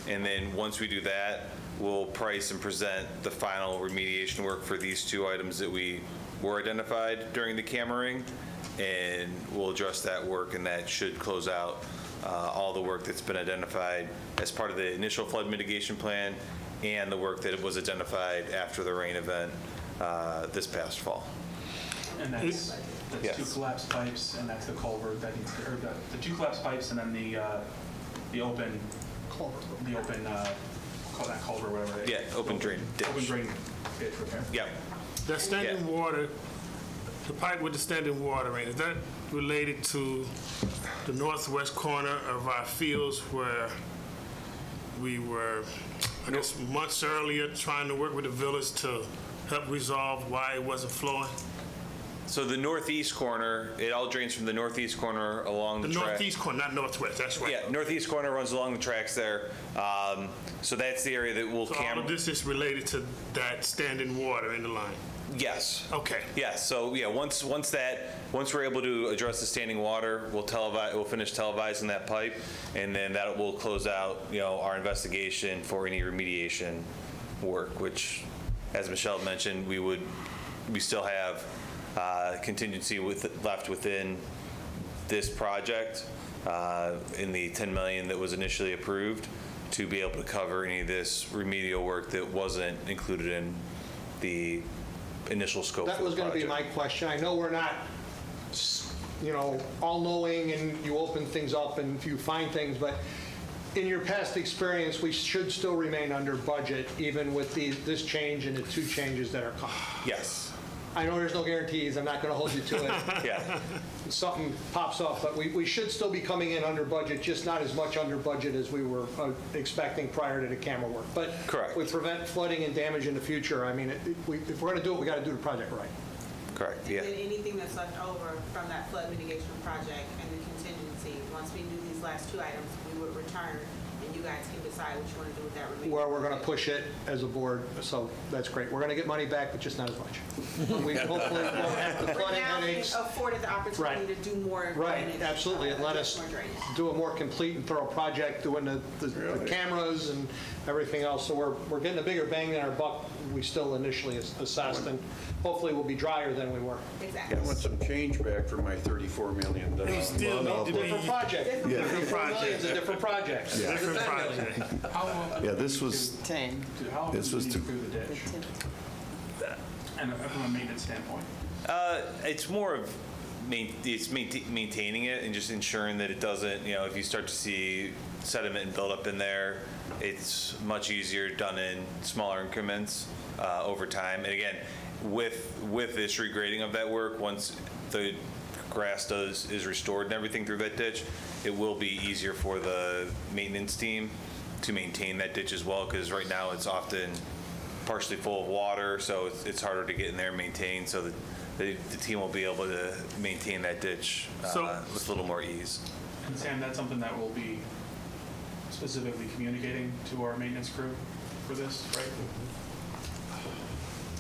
And then once we do that, we'll price and present the final remediation work for these 2 items that we were identified during the cammering, and we'll address that work, and that should close out all the work that's been identified as part of the initial flood mitigation plan and the work that was identified after the rain event this past fall. And that's Yes. 2 collapsed pipes, and that's the culvert that needs, or the 2 collapsed pipes, and then the open, call that culvert, whatever. Yeah, open drain ditch. Open drain ditch repair. Yeah. That standing water, the pipe with the standing water in, is that related to the northwest corner of our fields where we were, I guess, months earlier trying to work with the village to help resolve why it wasn't flowing? So the northeast corner, it all drains from the northeast corner along the The track. northeast corner, not northwest, that's right. Yeah, northeast corner runs along the tracks there. So that's the area that will So all camera. of this is related to that standing water in the line? Yes. Okay. Yes. So yeah, once we're able to address the standing water, we'll finish televising that pipe, and then that will close out, our investigation for any remediation work, which, as Michelle mentioned, we still have contingency left within this project in the $10 million that was initially approved to be able to cover any of this remedial work that wasn't included in the initial scope That for the was going to be my project. question. I know we're not, all-knowing and you open things up and you find things, but in your past experience, we should still remain under budget even with this change and the 2 changes that are coming. Yes. I know there's no guarantees. I'm not going to hold you to it. Yeah. Something pops up, but we should still be coming in under budget, just not as much under budget as we were expecting prior to the camera work. But Correct. we prevent flooding and damage in the future. I mean, if we're going to do it, we got to do the project right. Correct. Yeah. And then anything that's left over from that flood mitigation project and the contingency, once we do these last 2 items, we would return, and you guys can decide what you want to do with that remaining. Where we're going to push it as a board, so that's great. We're going to get money back, but just not as much. We hopefully won't have the But flooding now we headaches. afforded the opportunity to do more Right, drainage. absolutely, and let us more drainage. do a more complete and thorough project, doing the cameras and everything else. So we're getting a bigger bang than our buck we still initially assessed, and hopefully we'll be drier than we were. Exactly. I want some change back for my $34 million. We still need to be. Different project. Yeah. $34 million is a different project. Different project. Yeah, this was, How often This do was you to- clear the ditch? And from a maintenance standpoint? It's more of maintaining it and just ensuring that it doesn't, if you start to see sediment and buildup in there, it's much easier done in smaller increments over time. And again, with this regrading of that work, once the grass is restored and everything through that ditch, it will be easier for the maintenance team to maintain that ditch as well, because right now it's often partially full of water, so it's harder to get in there and maintain, so that the team will be able to maintain that ditch with a little more ease. And Sam, that's something that we'll be specifically communicating to our maintenance crew for this, right?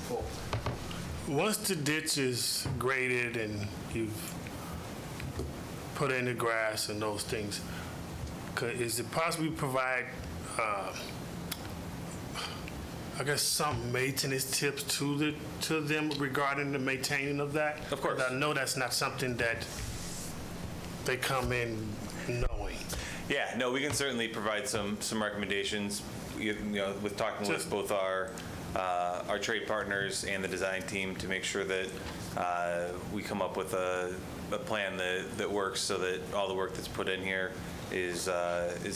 Cool. Once the ditch is graded and you've put in the grass and those things, is it possible to provide, I guess, some maintenance tips to them regarding the maintaining of that? Of course. 'Cause I know that's not something that they come in knowing. Yeah, no, we can certainly provide some recommendations, with talking with both our trade partners and the design team to make sure that we come up with a plan that works so that all the work that's put in here is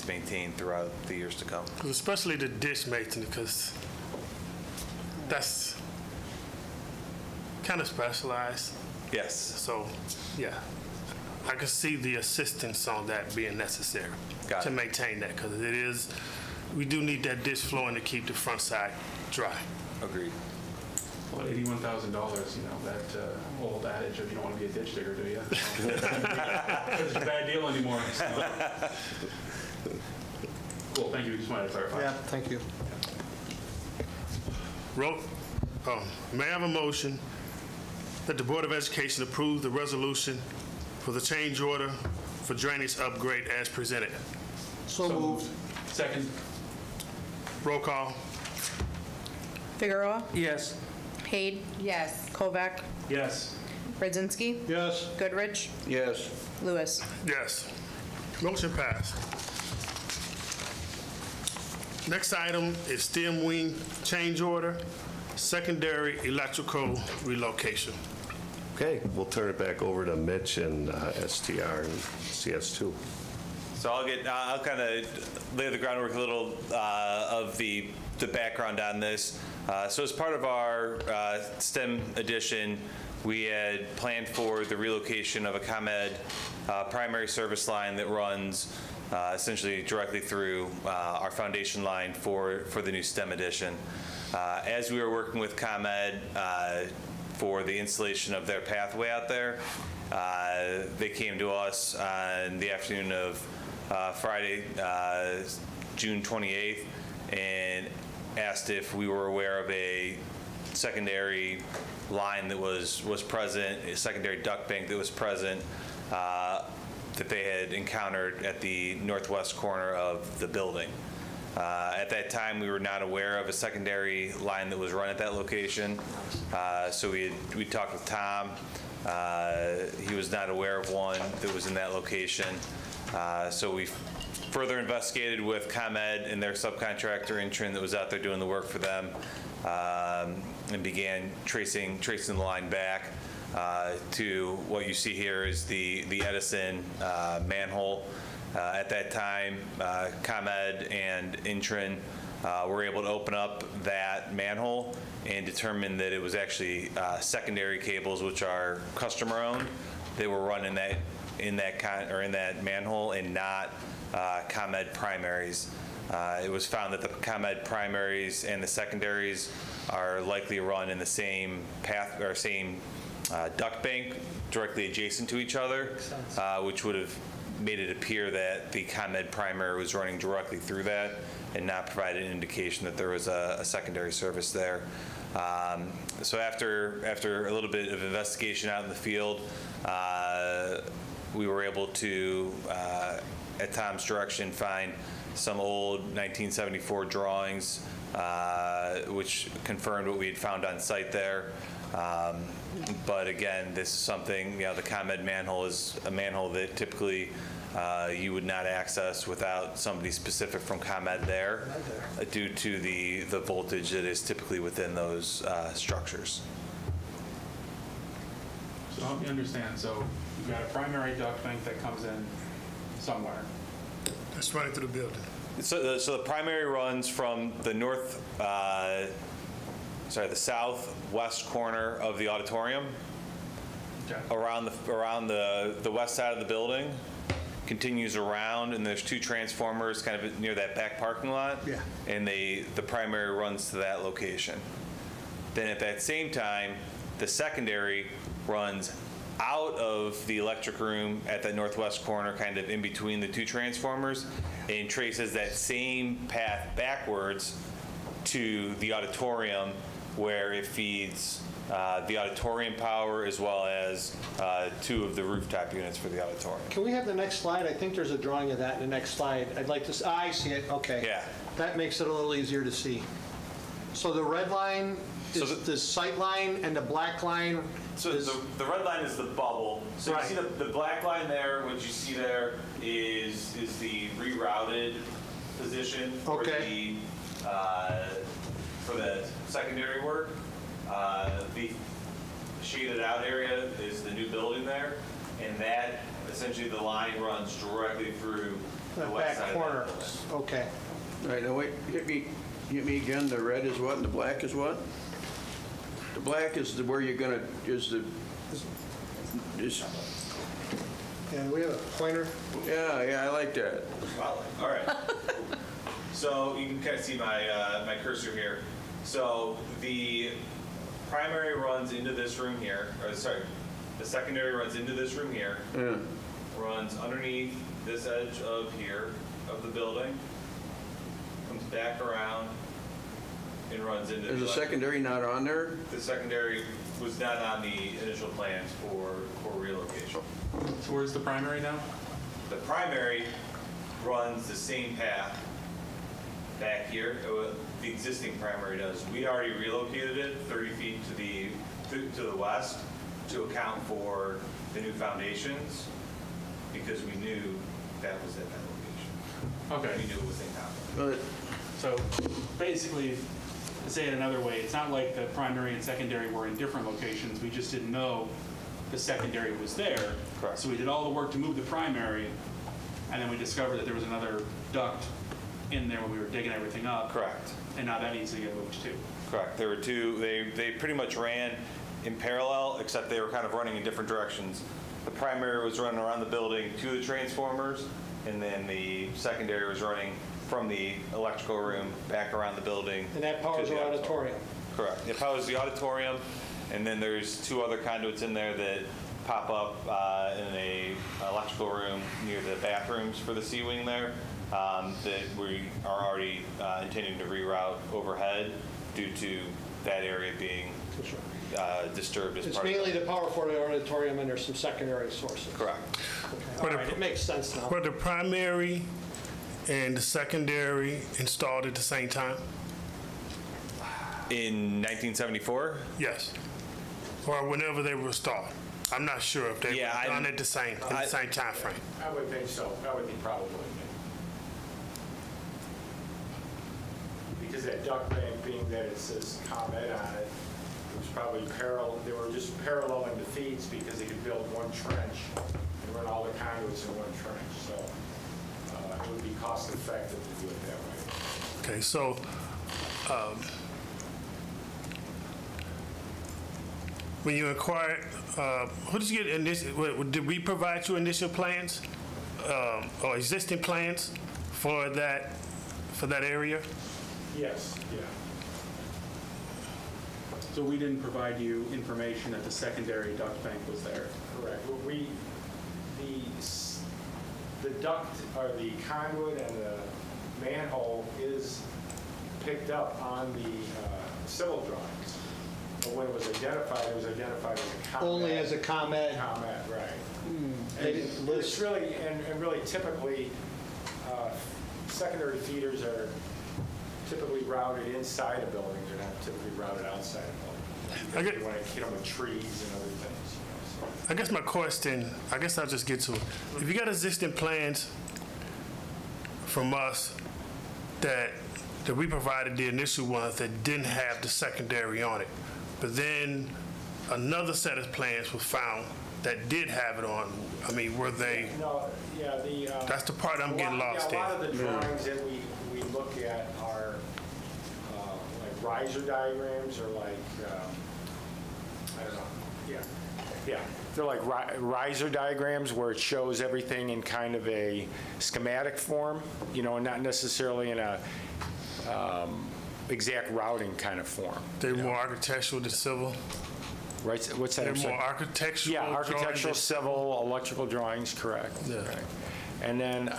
maintained throughout the years to come. 'Cause especially the ditch maintenance, because that's kind of specialized. Yes. So, yeah, I can see the assistance on that being necessary Got to it. maintain that, because we do need that ditch flowing to keep the front side dry. Agreed. Well, $81,000, that old adage of you don't want to be a ditch digger, do you? It's a bad deal anymore. So. Cool, thank you, just wanted to clarify. Yeah, thank you. May I have a motion that the Board of Education approve the resolution for the change order for drainage upgrade as presented? So moved. Second. Roll call. Figueroa? Yes. Haid? Yes. Kovac? Yes. Radzinski, Yes. Goodrich, Yes. Lewis. Yes. Motion passed. Next item is STEM wing change order, secondary electrical relocation. Okay, we'll turn it back over to Mitch and STR and CS2. So I'll kind of lay the groundwork a little of the background on this. So as part of our STEM edition, we had planned for the relocation of a ComEd primary service line that runs essentially directly through our foundation line for the new STEM edition. As we were working with ComEd for the installation of their pathway out there, they came to us on the afternoon of Friday, June 28th, and asked if we were aware of a secondary line that was present, a secondary duct bank that was present, that they had encountered at the northwest corner of the building. At that time, we were not aware of a secondary line that was run at that location. So we talked with Tom. He was not aware of one that was in that location. So we further investigated with ComEd and their subcontractor, Intrin, that was out there doing the work for them, and began tracing the line back to what you see here is the Edison manhole. At that time, ComEd and Intrin were able to open up that manhole and determine that it was actually secondary cables, which are customer-owned. They were run in that manhole and not ComEd primaries. It was found that the ComEd primaries and the secondaries are likely run in the same path or same duct bank directly adjacent to each other, which would have made it appear that the ComEd primary was running directly through that and not provided an indication that there was a secondary service there. So after a little bit of investigation out in the field, we were able to, at Tom's direction, find some old 1974 drawings, which confirmed what we had found on site there. But again, this is something, the ComEd manhole is a manhole that typically you would not access without somebody specific from ComEd there, due to the voltage that is typically within those structures. So help me understand. So you've got a primary duct bank that comes in somewhere. That's running through the building. So the primary runs from the the southwest corner of the auditorium, Okay. around the west side of the building, continues around, and there's two transformers kind of near that back parking lot. Yeah. And the primary runs to that location. Then at that same time, the secondary runs out of the electric room at that northwest corner, kind of in between the two transformers, and traces that same path backwards to the auditorium, where it feeds the auditorium power as well as two of the rooftop units for the auditorium. Can we have the next slide? I think there's a drawing of that in the next slide. I'd like to, I see it, okay. Yeah. That makes it a little easier to see. So the red line is the sight line, and the black line So is... the red line is the bubble. So Right. you see the black line there, what you see there is the rerouted position for the secondary work. The shaded out area is the new building there, and that, essentially the line runs directly through the west back side corner. of that building. Okay. All right, now wait, hit me again. The red is what and the black is what? The black is where you're gonna, is. And we have a pointer. Yeah, I like that. Wow. All right. So you can kind of see my cursor here. So the primary runs into this room here, or sorry, the secondary runs into this room here, runs underneath this edge of here of the building, comes back around, and runs into. Is the secondary not on there? The secondary was not on the initial plans for relocation. So where's the primary now? The primary runs the same path back here. The existing primary does. We already relocated it 30 feet to the west, to account for the new foundations because we knew that was at that location. Okay. We knew it was in town. But So basically, to say it another way, it's not like the primary and secondary were in different locations. We just didn't know the secondary was there. Correct. So we did all the work to move the primary, and then we discovered that there was another duct in there when we were digging everything up. Correct. And now that needs to get moved too. Correct. There were two, they pretty much ran in parallel, except they were kind of running in different directions. The primary was running around the building to the transformers, and then the secondary was running from the electrical room back around the building. And that powers to the our auditorium. Correct. It powers the auditorium, and then there's two other conduits in there that pop up in a electrical room near the bathrooms for the C-wing there that we are already intending to reroute overhead due to that area being disturbed as It's part of mainly the power for the auditorium, and there's some secondary sources. Correct. All right, it makes sense now. Were the primary and the secondary installed at the same time? In 1974? Yes. Or whenever they were installed? I'm not sure if they Yeah, were done I- at the same time frame. I would think so. That would be probably. Because that duct bank being that it says ComEd on it, it was probably parallel, they were just paralleling the feeds because they could build one trench and run all the conduits in one trench. So it would be cost effective to do it that way. Okay, so when you acquired, who did you get did we provide you initial plans or existing plans for that area? Yes, yeah. So we didn't provide you information that the secondary duct bank was there. Correct. The duct, or the conduit and the manhole is picked up on the civil drawings. But when it was identified as a ComEd. Only as a ComEd. ComEd, right. They And didn't list- it's really, and really typically, secondary feeders are typically routed inside a building. They're not typically routed outside a building. You want to hit them with trees and other things. I guess my question, I guess I'll just get to it. If you got existing plans from us that we provided the initial ones that didn't have the secondary on it, but then another set of plans was found that did have it on, I mean, were they, No, yeah, that's the part I'm getting lost in. A lot of the drawings that we look at are like riser diagrams or like, I don't know, yeah. They're like riser diagrams where it shows everything in kind of a schematic form, not necessarily in a exact routing kind of form. They're more architectural than civil? Right, what's that? They're I'm sorry? more architectural? Yeah, drawings architectural, than- civil, electrical drawings, correct. Yeah. Right. And then,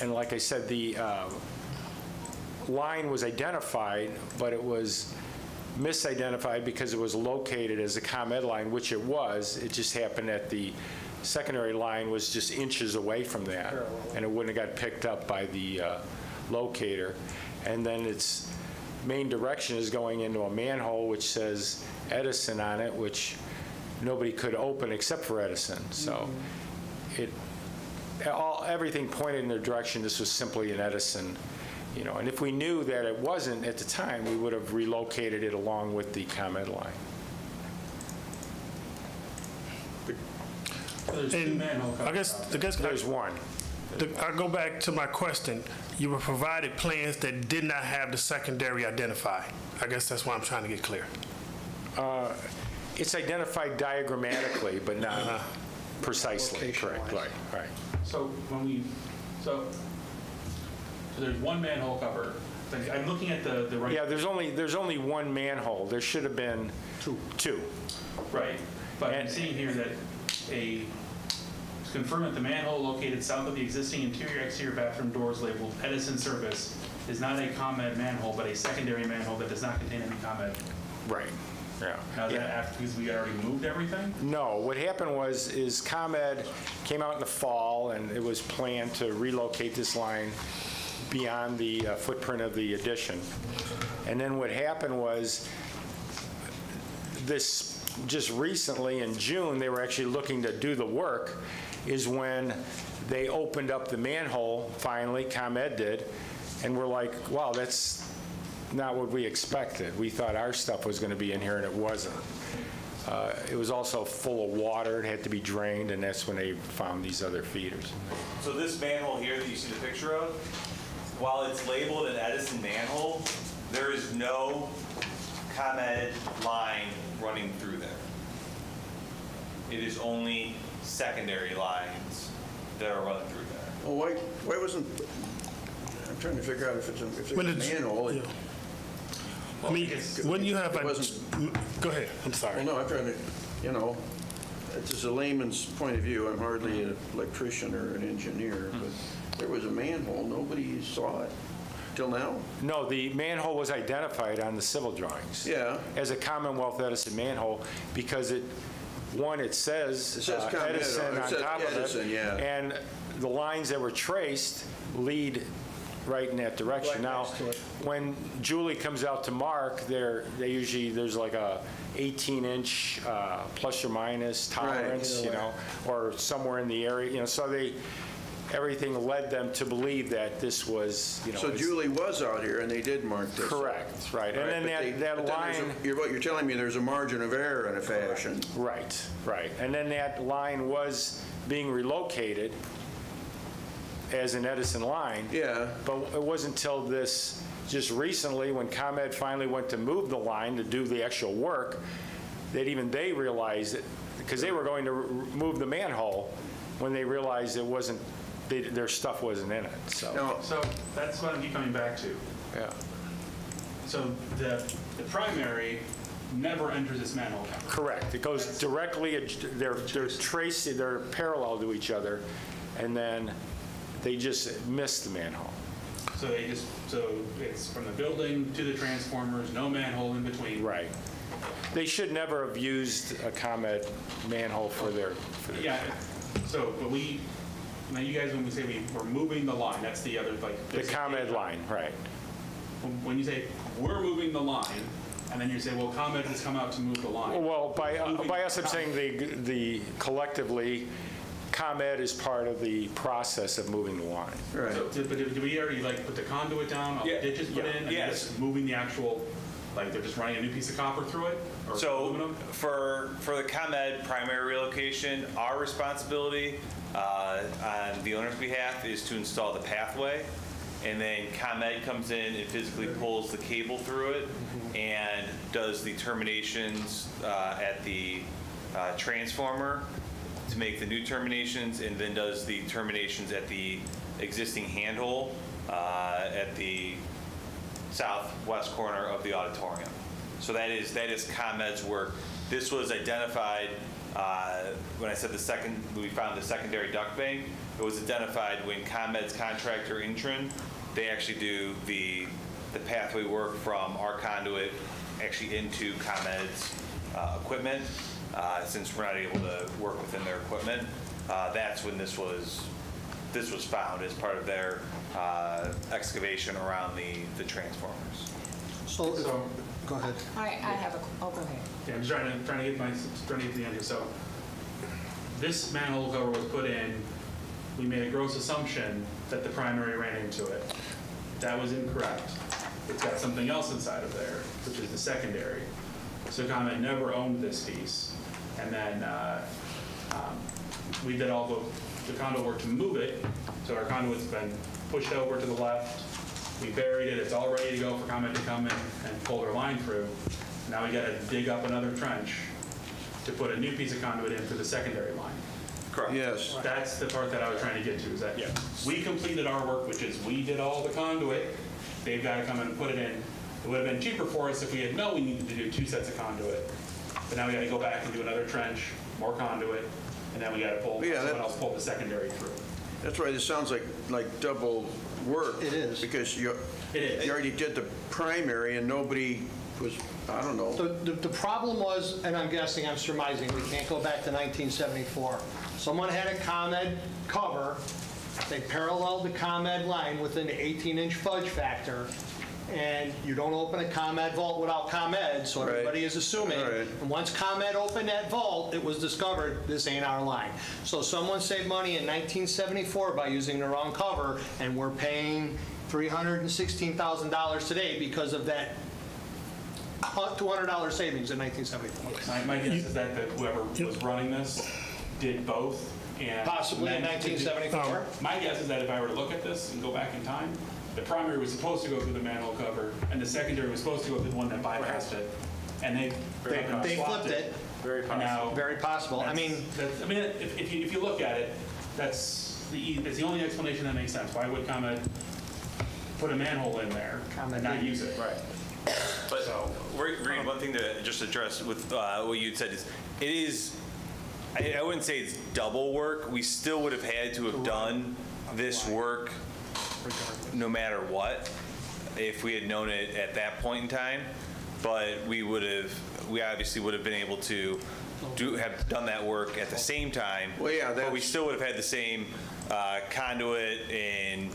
and like I said, the line was identified, but it was misidentified because it was located as a ComEd line, which it was. It just happened that the secondary line was just inches away from that, and it wouldn't have got picked up by the locator. And then its main direction is going into a manhole which says Edison on it, which nobody could open except for Edison. So everything pointed in their direction. This was simply an Edison, and if we knew that it wasn't at the time, we would have relocated it along with the ComEd line. There's two And manhole I covers. guess There's one. I go back to my question. You were provided plans that did not have the secondary identified. I guess that's why I'm trying to get clear. It's identified diagrammatically, but not precisely. Correct. Right. So so there's one manhole cover. I'm looking at the right. Yeah, there's only one manhole. There should have been two. Right, but I'm seeing here that confirm that the manhole located south of the existing interior-exterior bathroom doors labeled Edison Service is not a ComEd manhole, but a secondary manhole that does not contain any ComEd. Right. Yeah. Now, is that after, because we already moved everything? No, what happened is ComEd came out in the fall, and it was planned to relocate this line beyond the footprint of the addition. And then what happened was this, just recently in June, they were actually looking to do the work, is when they opened up the manhole, finally, ComEd did, and we're like, wow, that's not what we expected. We thought our stuff was going to be in here, and it wasn't. It was also full of water, it had to be drained, and that's when they found these other feeders. So this manhole here that you see the picture of, while it's labeled an Edison manhole, there is no ComEd line running through there. It is only secondary lines that are running through there. Well, why wasn't, I'm trying to figure out if it's a manhole. Yeah. I mean, when you have, go ahead, I'm sorry. Well, no, I'm trying to, it's just a layman's point of view. I'm hardly an electrician or an engineer, but there was a manhole. Nobody saw it till now. No, the manhole was identified on the civil drawings. Yeah. As a Commonwealth Edison manhole, because it says ComEd, Edison on top of Edison, it. yeah. And the lines that were traced lead right in that direction. Right Now, next to it. when Julie comes out to mark, there's like a 18-inch plus or minus tolerance, Right. Or somewhere in the area, so everything led them to believe that this was, So Julie was out here and they did mark this. correct, right. And then But that but line. what you're telling me, there's a margin of error in a fashion. Right. And then that line was being relocated as an Edison line. Yeah. But it wasn't until just recently, when ComEd finally went to move the line to do the actual work, that even they realized it, because they were going to move the manhole when they realized their stuff wasn't in it, so. So that's what I keep coming back to. Yeah. So the primary never enters this manhole cover. Correct. It goes directly, they're parallel to each other, and then they just missed the manhole. So it's from the building to the transformers, no manhole in between. Right. They should never have used a ComEd manhole for their. Yeah, now you guys, when we say we're moving the line, that's the other, The ComEd line, right. When you say we're moving the line, and then you say, well, ComEd has come out to move the line. Well, by us, I'm saying the collectively, ComEd is part of the process of moving the line. Right. So, but did we already put the conduit down, all the ditches put in, and just moving the actual, they're just running a new piece of copper through it? Or aluminum? For the ComEd primary relocation, our responsibility on the owner's behalf is to install the pathway, and then ComEd comes in and physically pulls the cable through it and does the terminations at the transformer to make the new terminations, and then does the terminations at the existing handhole at the southwest corner of the auditorium. So that is ComEd's work. This was identified when I said we found the secondary duct bank. It was identified when ComEd's contractor Intron, they actually do the pathway work from our conduit actually into ComEd's equipment. Since we're not able to work within their equipment, that's when this was found as part of their excavation around the transformers. So, go ahead. I have go ahead. Yeah, I'm just trying to get to the end here. So this manhole cover was put in. We made a gross assumption that the primary ran into it. That was incorrect. It's got something else inside of there, which is the secondary. So ComEd never owned this piece. And then we did all the conduit work to move it. So our conduit's been pushed over to the left. We buried it. It's all ready to go for ComEd to come in and pull their line through. Now we got to dig up another trench to put a new piece of conduit in for the secondary line. Correct. Yes. That's the part that I was trying to get to, is that we completed our work, which is we did all the conduit. They've got to come in and put it in. It would have been cheaper for us if we had known we needed to do 2 sets of conduit. But now we got to go back and do another trench, more conduit, and then we got to pull, someone else pull the secondary through. That's why this sounds like double work. It is. Because you already did the primary and nobody was, I don't know. The problem was, and I'm guessing, I'm surmising, we can't go back to 1974. Someone had a ComEd cover, they paralleled the ComEd line within the 18-inch fudge factor, and you don't open a ComEd vault without ComEd, so everybody is assuming. And once ComEd opened that vault, it was discovered, this ain't our line. So someone saved money in 1974 by using the wrong cover, and we're paying $316,000 today because of that $200 savings in 1974. My guess is that whoever was running this did both. And Possibly in meant to do- 1974? My guess is that if I were to look at this and go back in time, the primary was supposed to go through the manhole cover, and the secondary was supposed to go through the one that bypassed it, and they Flipped it. Very possible. Now, Very possible. I mean, if you look at it, that's the only explanation that makes sense. Why would ComEd put a manhole in there and not use it? Right. But Reed, one thing to just address with what you said is, it is, I wouldn't say it's double work. We still would have had to have done this work no matter what, if we had known it at that point in time. But we obviously would have been able to have done that work at the same time. Well, yeah, but we still would have had the same conduit and.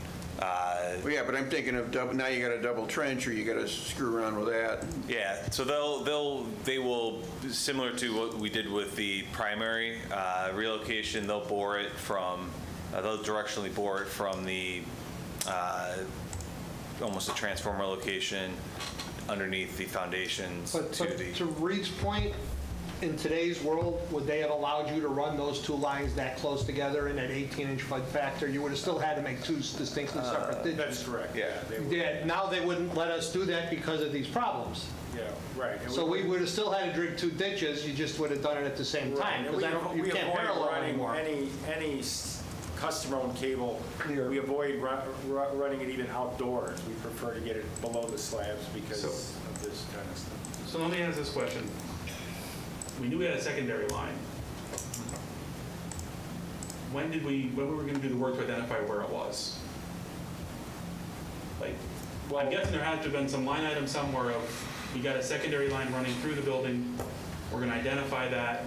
Well, yeah, but I'm thinking of now you got a double trench, or you got to screw around with that. Yeah, so they will, similar to what we did with the primary relocation, they'll bore it from, they'll directionally bore it from the almost a transformer location underneath the foundations but to the. to Reed's point, in today's world, would they have allowed you to run those two lines that close together in that 18-inch fudge factor? You would have still had to make two distinctly separate ditches. That's correct. Yeah. Yeah, now they wouldn't let us do that because of these problems. Yeah, right. And So we would have still had to dig two ditches, you just would have done it at the same time. And Because you can't parallel running anymore. any customer-owned cable. We avoid running it even outdoors. We prefer to get it below the slabs because of this kind of stuff. So let me ask this question. We knew we had a secondary line. When were we going to do the work to identify where it was? I'm guessing there had to have been some line item somewhere of, we got a secondary line running through the building, we're going to identify that.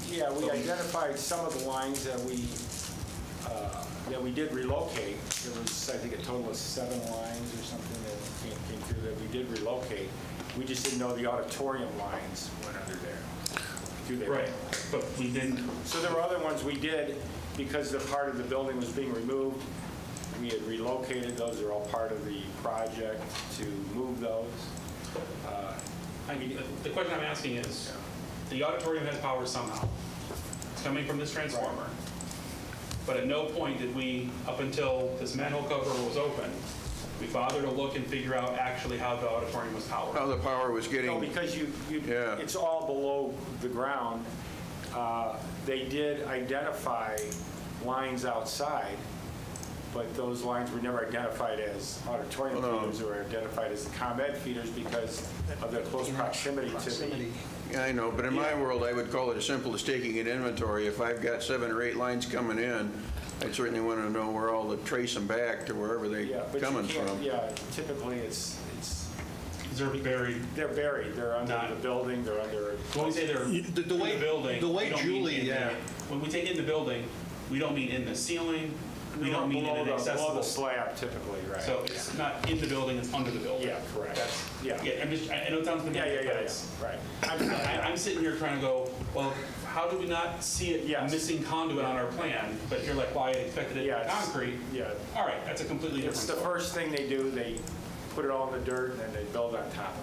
Yeah, we identified some of the lines that we did relocate. There was, I think, a total of 7 lines or something that came through that we did relocate. We just didn't know the auditorium lines went under there. Right, but we didn't. So there were other ones we did because the part of the building was being removed. We had relocated those. They're all part of the project to move those. The question I'm asking is, the auditorium has power somehow. It's coming from this transformer. But at no point did we, up until this manhole cover was open, we bothered to look and figure out actually how the auditorium was powered. How the power was getting. No, because it's all below the ground. They did identify lines outside, but those lines were never identified as auditorium feeders. They were identified as the ComEd feeders because of their close proximity to the. Yeah, I know, but in my world, I would call it as simple as taking an inventory. If I've got 7 or 8 lines coming in, I certainly want to know where all to trace them back to wherever they're coming from. Yeah, typically it's. They're buried. They're buried. They're under the building. They're under. When we say they're in the building, the way we don't Julie, mean when we take in the building, we don't mean in the ceiling. We don't mean in an accessible. Below the slab, typically, right? So it's not in the building; it's under the building. Yeah, correct. Yeah. I know it sounds familiar, but it's right. I'm sitting here trying to go, well, how do we not see it missing conduit on our plan? But you're like, well, I expected it in concrete. Yeah. All right, that's a completely different It's the story. first thing they do. They put it all in the dirt and then they build on top of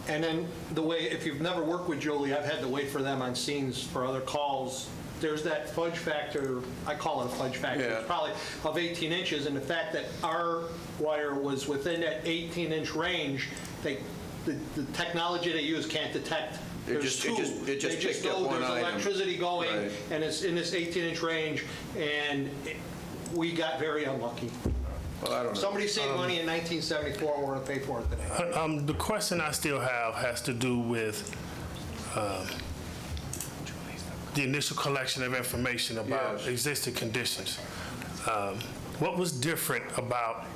it. And then the way, if you've never worked with Julie, I've had to wait for them on scenes for other calls. There's that fudge factor, I call it a fudge factor, it's probably of 18 inches, and the fact that our wire was within that 18-inch range, the technology they use can't detect. It just picked up one there's item. electricity going, Right. and it's in this 18-inch range, and we got very unlucky. Well, I don't know. Somebody saved money in 1974, we're going to pay for it today. The question I still have has to do with the initial collection of information about existing conditions. What was different about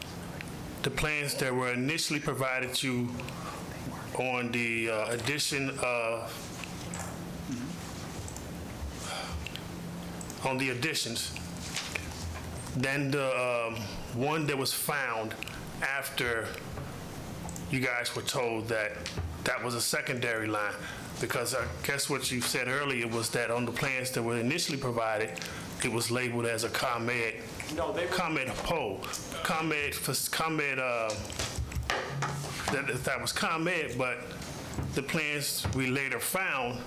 the plans that were initially provided you on the addition of, on the additions, than the one that was found after you guys were told that that was a secondary line, because I guess what you said earlier was that on the plans that were initially provided, it was labeled as a ComEd, ComEd pole. That was ComEd, but the plans we later found,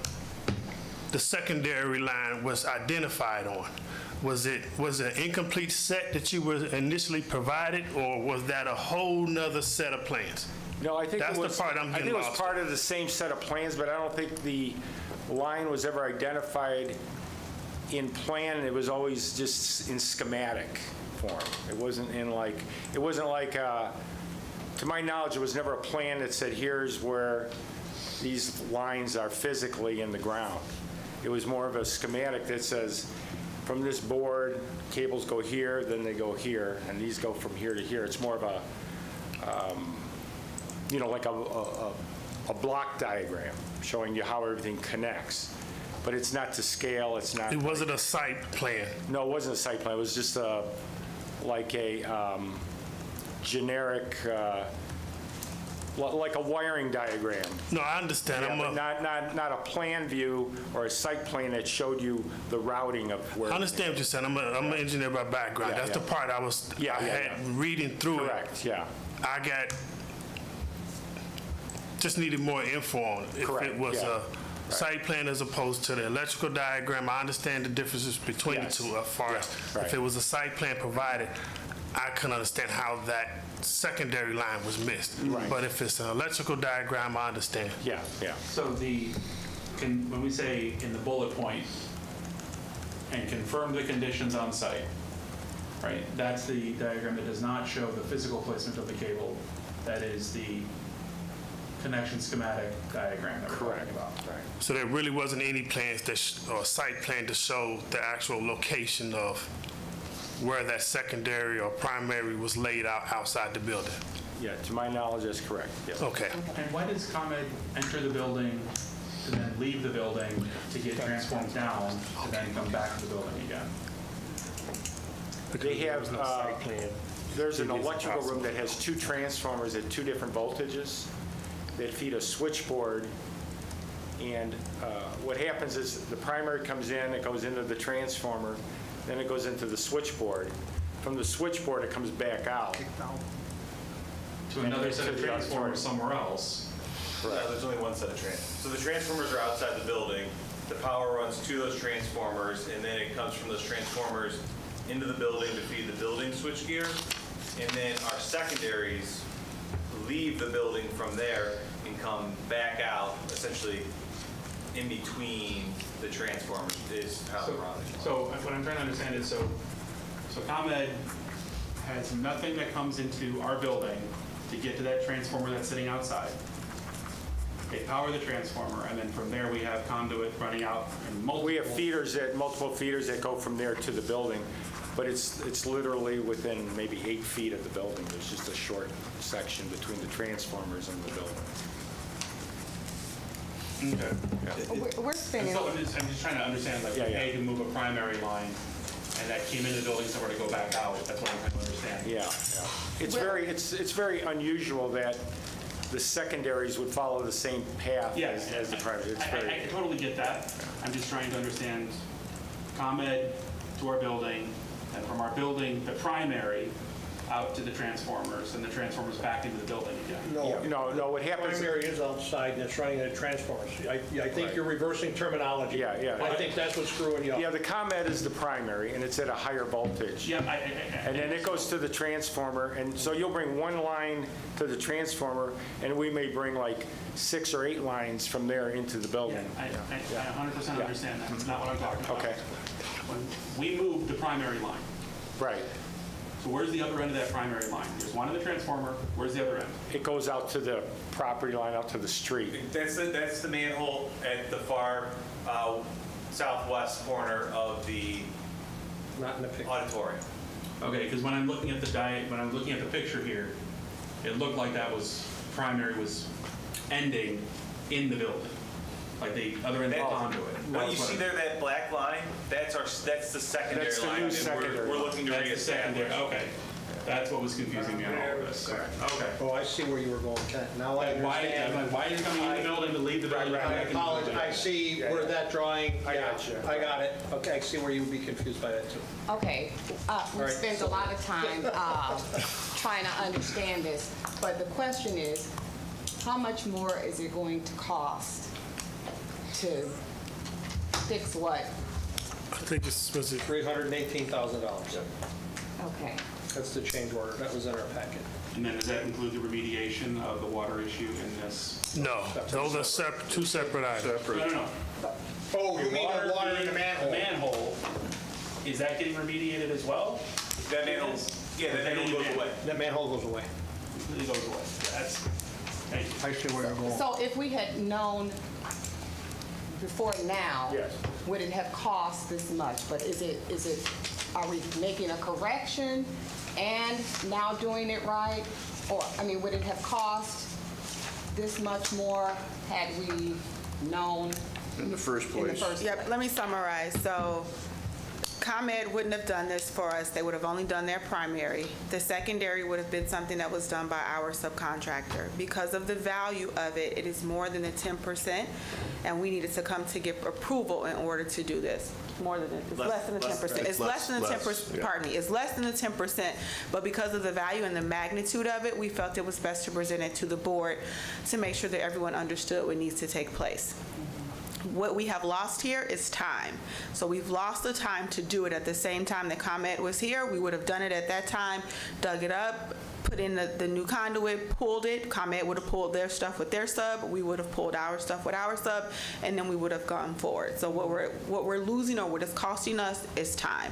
the secondary line was identified on. Was it an incomplete set that you were initially provided, or was that a whole nother set of plans? No, I think That's it was, the part I'm I think getting it was lost part of the same set of plans, but I don't think the line was ever identified in plan. It was always just in schematic form. It wasn't like, to my knowledge, it was never a plan that said, here's where these lines are physically in the ground. It was more of a schematic that says, from this board, cables go here, then they go here, and these go from here to here. It's more of a, like a block diagram showing you how everything connects. But it's not to scale, it's not. It wasn't a site plan. No, it wasn't a site plan. It was just like a generic, like a wiring diagram. No, I understand. Yeah, not a plan view or a site plan that showed you the routing of where. I understand what you're saying. I'm an engineer by background. Yeah, That's the part I had reading through Correct, yeah. I just needed more info on it. If Correct, it was yeah. a site plan as opposed to the electrical diagram, I understand the differences between Yes. the two as far as right. if it was a site plan provided, I couldn't understand how that secondary line was missed. Right. But if it's an electrical diagram, I understand. Yeah. So when we say in the bullet point, and confirm the conditions on site, right? That's the diagram that does not show the physical placement of the cable. That is the connection schematic diagram that we're talking about. Right. So there really wasn't any plans or site plan to show the actual location of where that secondary or primary was laid out outside the building. Yeah, to my knowledge, that's correct. Yes. Okay. And why does ComEd enter the building and then leave the building to get transformed down and then come back to the building again? They have, there's an electrical room that has two transformers at two different voltages that feed a switchboard. And what happens is the primary comes in, it goes into the transformer, then it goes into the switchboard. From the switchboard, it comes back out. To another set of transformers somewhere else. No, there's only one set of transformers. So the transformers are outside the building. The power runs to those transformers, and then it comes from those transformers into the building to feed the building switchgear. And then our secondaries leave the building from there and come back out, essentially in between the transformers is how they're running. So what I'm trying to understand is, so ComEd has nothing that comes into our building to get to that transformer that's sitting outside. They power the transformer, and then from there we have conduit running out and multiple. We have multiple feeders that go from there to the building, but it's literally within maybe 8 feet of the building. There's just a short section between the transformers and the building. Okay. We're And spending. so I'm just trying to understand, like, Yeah, we yeah. paid to move a primary line, and that came into the building somewhere to go back out. That's what I'm trying to understand. Yeah. It's very unusual that the secondaries would follow the same path Yes, as the primary. It's very, I totally get that. I'm just trying to understand ComEd to our building, and from our building, the primary, out to the transformers, and the transformers back into the building again. no, what happens. Primary is outside and it's running the transformers. I think you're reversing terminology. Yeah. I think that's what's screwing you up. Yeah, the ComEd is the primary, and it's at a higher voltage. Yeah, And then it goes to the transformer, and so you'll bring one line to the transformer, and we may bring like 6 or 8 lines from there into the building. I 100% understand that. That's not what I'm talking about. Okay. When we moved the primary line, Right. so where's the other end of that primary line? There's one in the transformer. Where's the other end? It goes out to the property line, out to the street. That's the manhole at the far southwest corner of the Not in the picture. auditorium. Okay, because when I'm looking at the picture here, it looked like that was primary was ending in the building, like the other end of the conduit. What you see there, that black line, that's the secondary That's the line. new and secondary we're looking to That's the secondary. reestablish. Okay. That's what was confusing me on all of this. Okay. Oh, I see where you were going, Kent. Now I understand. Why are you coming in the building to leave the building? Right, I apologize. I see where that drawing, I got you. I got it. Okay, I see where you would be confused by that too. Okay, we right, spent a lot of time trying to understand this, but the question is, how much more is it going to cost to fix what? I think was it $318,000. Okay. That's the change order. That was in our packet. And then does that include the remediation of the water issue in this? No, those are two separate items. No. Oh, you mean the water in the manhole? Manhole, is that getting remediated as well? That manhole, yeah, that manhole goes away. That manhole goes away. Completely goes away. That's, thank you. I see where you're going. So if we had known before now, Yes. would it have cost this much? But is it, are we making a correction and now doing it right? Or, I mean, would it have cost this much more had we known In the first in the place. first? Yep, let me summarize. So ComEd wouldn't have done this for us. They would have only done their primary. The secondary would have been something that was done by our subcontractor. Because of the value of it, it is more than the 10%, and we needed to come to get approval in order to do this. More than it's less than the 10%. It's less than the 10%. Pardon me. It's less than the 10%. But because of the value and the magnitude of it, we felt it was best to present it to the board to make sure that everyone understood what needs to take place. What we have lost here is time. So we've lost the time to do it at the same time that ComEd was here. We would have done it at that time, dug it up, put in the new conduit, pulled it. ComEd would have pulled their stuff with their sub. We would have pulled our stuff with our sub, and then we would have gone forward. So what we're losing or what it's costing us is time.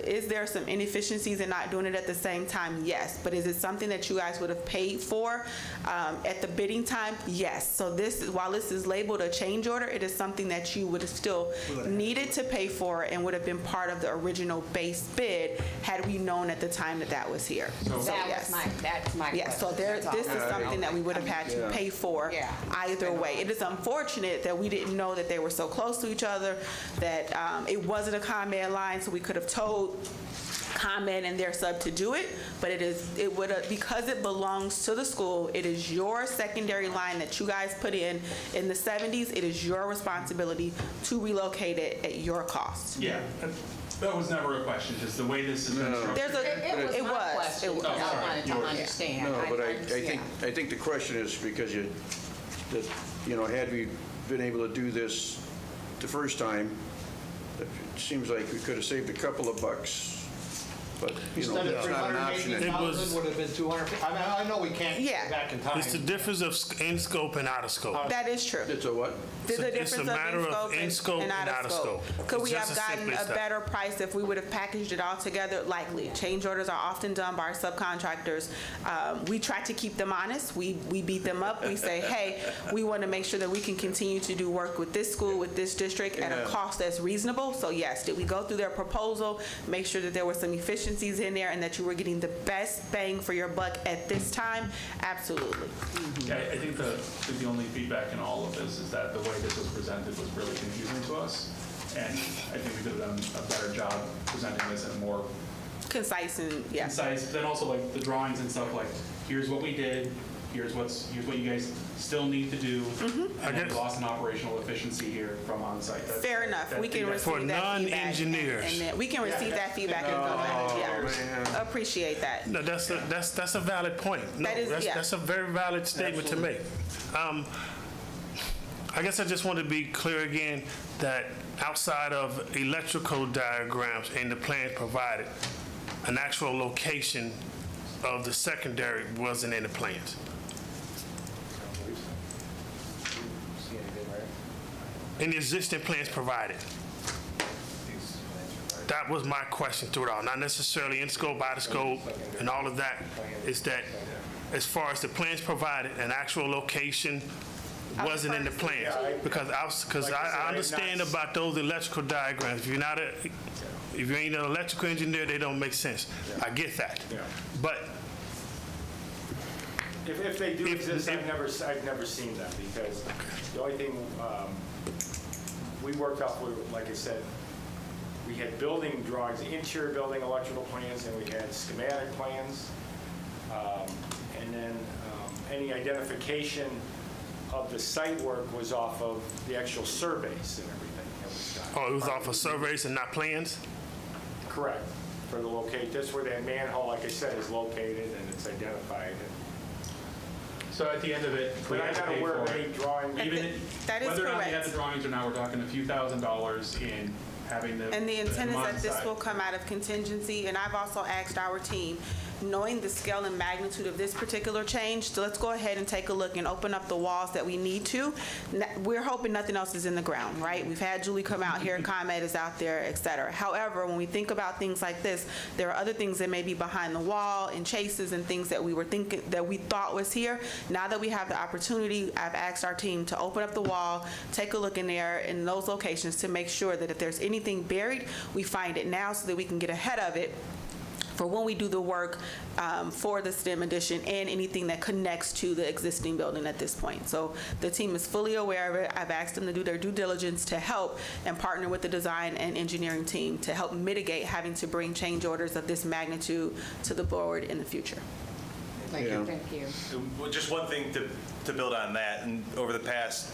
Is there some inefficiencies in not doing it at the same time? Yes. But is it something that you guys would have paid for at the bidding time? Yes. So this, while this is labeled a change order, it is something that you would have still needed to pay for and would have been part of the original base bid had we known at the time that that was here. So yes. That's my question. Yes, so this is something that we would have had to pay for either way. It is unfortunate that we didn't know that they were so close to each other, that it wasn't a ComEd line, so we could have told ComEd and their sub to do it, but it would have, because it belongs to the school, it is your secondary line that you guys put in the 70s. It is your responsibility to relocate it at your cost. Yeah, that was never a question, just the way this is constructed. It was. I wanted to understand. No, but I think the question is because had we been able to do this the first time, it seems like we could have saved a couple of bucks. But, Instead of it's not an option. $318,000 would have been 200. I know we can't go back in time. It's the difference of in scope and out of scope. That is true. It's a what? There's a It's a difference matter of in scope and out of scope. Could we It's have just as gotten simple as a that. better price if we would have packaged it all together? Likely. Change orders are often done by our subcontractors. We try to keep them honest. We beat them up. We say, hey, we want to make sure that we can continue to do work with this school, with this district at a cost that's reasonable. So yes, did we go through their proposal, make sure that there were some efficiencies in there and that you were getting the best bang for your buck at this time? Absolutely. Yeah, I think the only feedback in all of this is that the way this was presented was really confusing to us. And I think we could have done a better job presenting this in a more Concise and, yeah. concise, but then also like the drawings and stuff, like, here's what we did, here's what you guys still need to do. And then we lost an operational efficiency here from on-site. Fair enough. We can receive For that feedback. non-engineers. And then we can receive that feedback and go back. Appreciate that. No, that's a valid point. No, That is- that's a very valid statement to make. I guess I just want to be clear again that outside of electrical diagrams and the plans provided, an actual location of the secondary wasn't in the plans. In the existing plans provided. That was my question through it all. Not necessarily in scope, out of scope, and all of that. Is that as far as the plans provided, an actual location wasn't in the plans. Because I understand about those electrical diagrams. If you ain't an electrical engineer, they don't make sense. I get that. But If they do exist, I've never seen them, because the only thing we worked off, like I said, we had building drawings, interior building electrical plans, and we had schematic plans. And then any identification of the site work was off of the actual surveys and everything that was done. Oh, it was off of surveys and not plans? Correct. For the locate, that's where that manhole, like I said, is located and it's identified. So at the end of it, we But have I'm to not pay aware of for any it. drawing. That is Whether or not we have correct. the drawings or not, we're talking a few $1,000s in having the. And the intent is that this on-site. will come out of contingency, and I've also asked our team, knowing the scale and magnitude of this particular change, so let's go ahead and take a look and open up the walls that we need to. We're hoping nothing else is in the ground, right? We've had Julie come out here, ComEd is out there, et cetera. However, when we think about things like this, there are other things that may be behind the wall and chases and things that we were thinking, that we thought was here. Now that we have the opportunity, I've asked our team to open up the wall, take a look in there in those locations to make sure that if there's anything buried, we find it now so that we can get ahead of it for when we do the work for the STEM addition and anything that connects to the existing building at this point. So the team is fully aware of it. I've asked them to do their due diligence to help and partner with the design and engineering team to help mitigate having to bring change orders of this magnitude to the board in the future. Thank you. Thank you. Well, just one thing to build on that, and over the past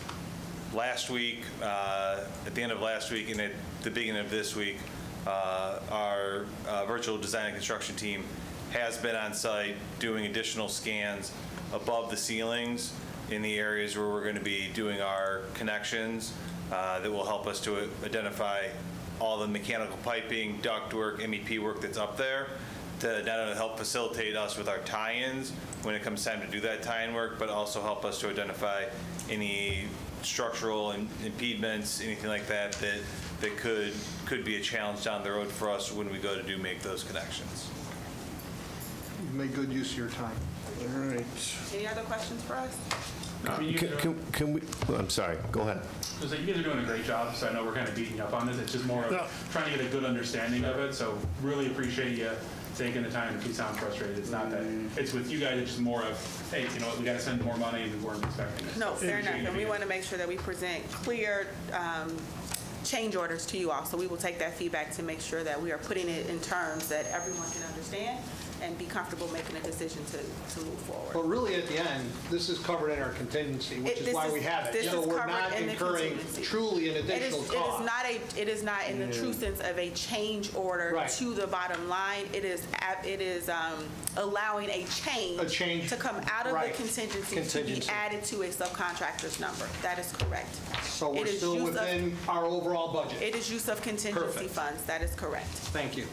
last week, at the end of last week and at the beginning of this week, our virtual design and construction team has been on site doing additional scans above the ceilings in the areas where we're going to be doing our connections that will help us to identify all the mechanical piping, ductwork, MEP work that's up there to not only help facilitate us with our tie-ins when it comes time to do that tie-in work, but also help us to identify any structural impediments, anything like that could be a challenge down the road for us when we go to make those connections. You've made good use of your time. All right. Any other questions for us? I mean, you guys are- Can we, I'm sorry, go ahead. So you guys are doing a great job, so I know we're kind of beating you up on this. It's just more No. of trying to get a good understanding of it, so really appreciate you taking the time. If you sound frustrated, it's not that. It's with you guys, it's just more of, hey, you know what, we got to spend more money and we weren't expecting it. No, So fair enough, appreciate you and we being- want to make sure that we present clear change orders to you all. So we will take that feedback to make sure that we are putting it in terms that everyone can understand and be comfortable making a decision to move forward. But really, at the end, this is covered in our contingency, which is This why we have it. this So is we're covered not in the incurring contingency. truly an additional cost. It is not in the true sense of a change order Right. to the bottom line. It is allowing a change to come out of the right. contingency to be Contingency. added to a subcontractor's number. That is correct. So we're It is still use of- within our overall budget. It is use of contingency Perfect. funds. That is correct. Thank you.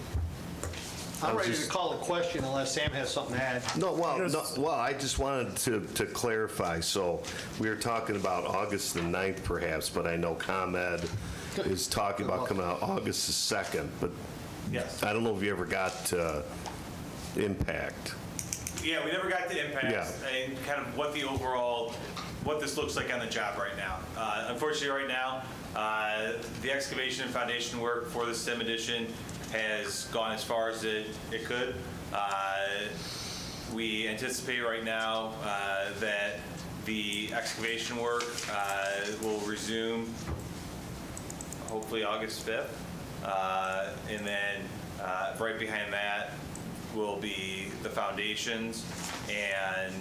I'm ready to call a question unless Sam has something to add. Well, I just wanted to clarify. So we were talking about August the 9th perhaps, but I know ComEd is talking about coming out August the 2nd, but Yes. I don't know if you ever got to impact. Yeah, we never got to impact and kind of what this looks like on the job right now. Unfortunately, right now, the excavation and foundation work for the STEM addition has gone as far as it could. We anticipate right now that the excavation work will resume hopefully August 5th. And then right behind that will be the foundations, and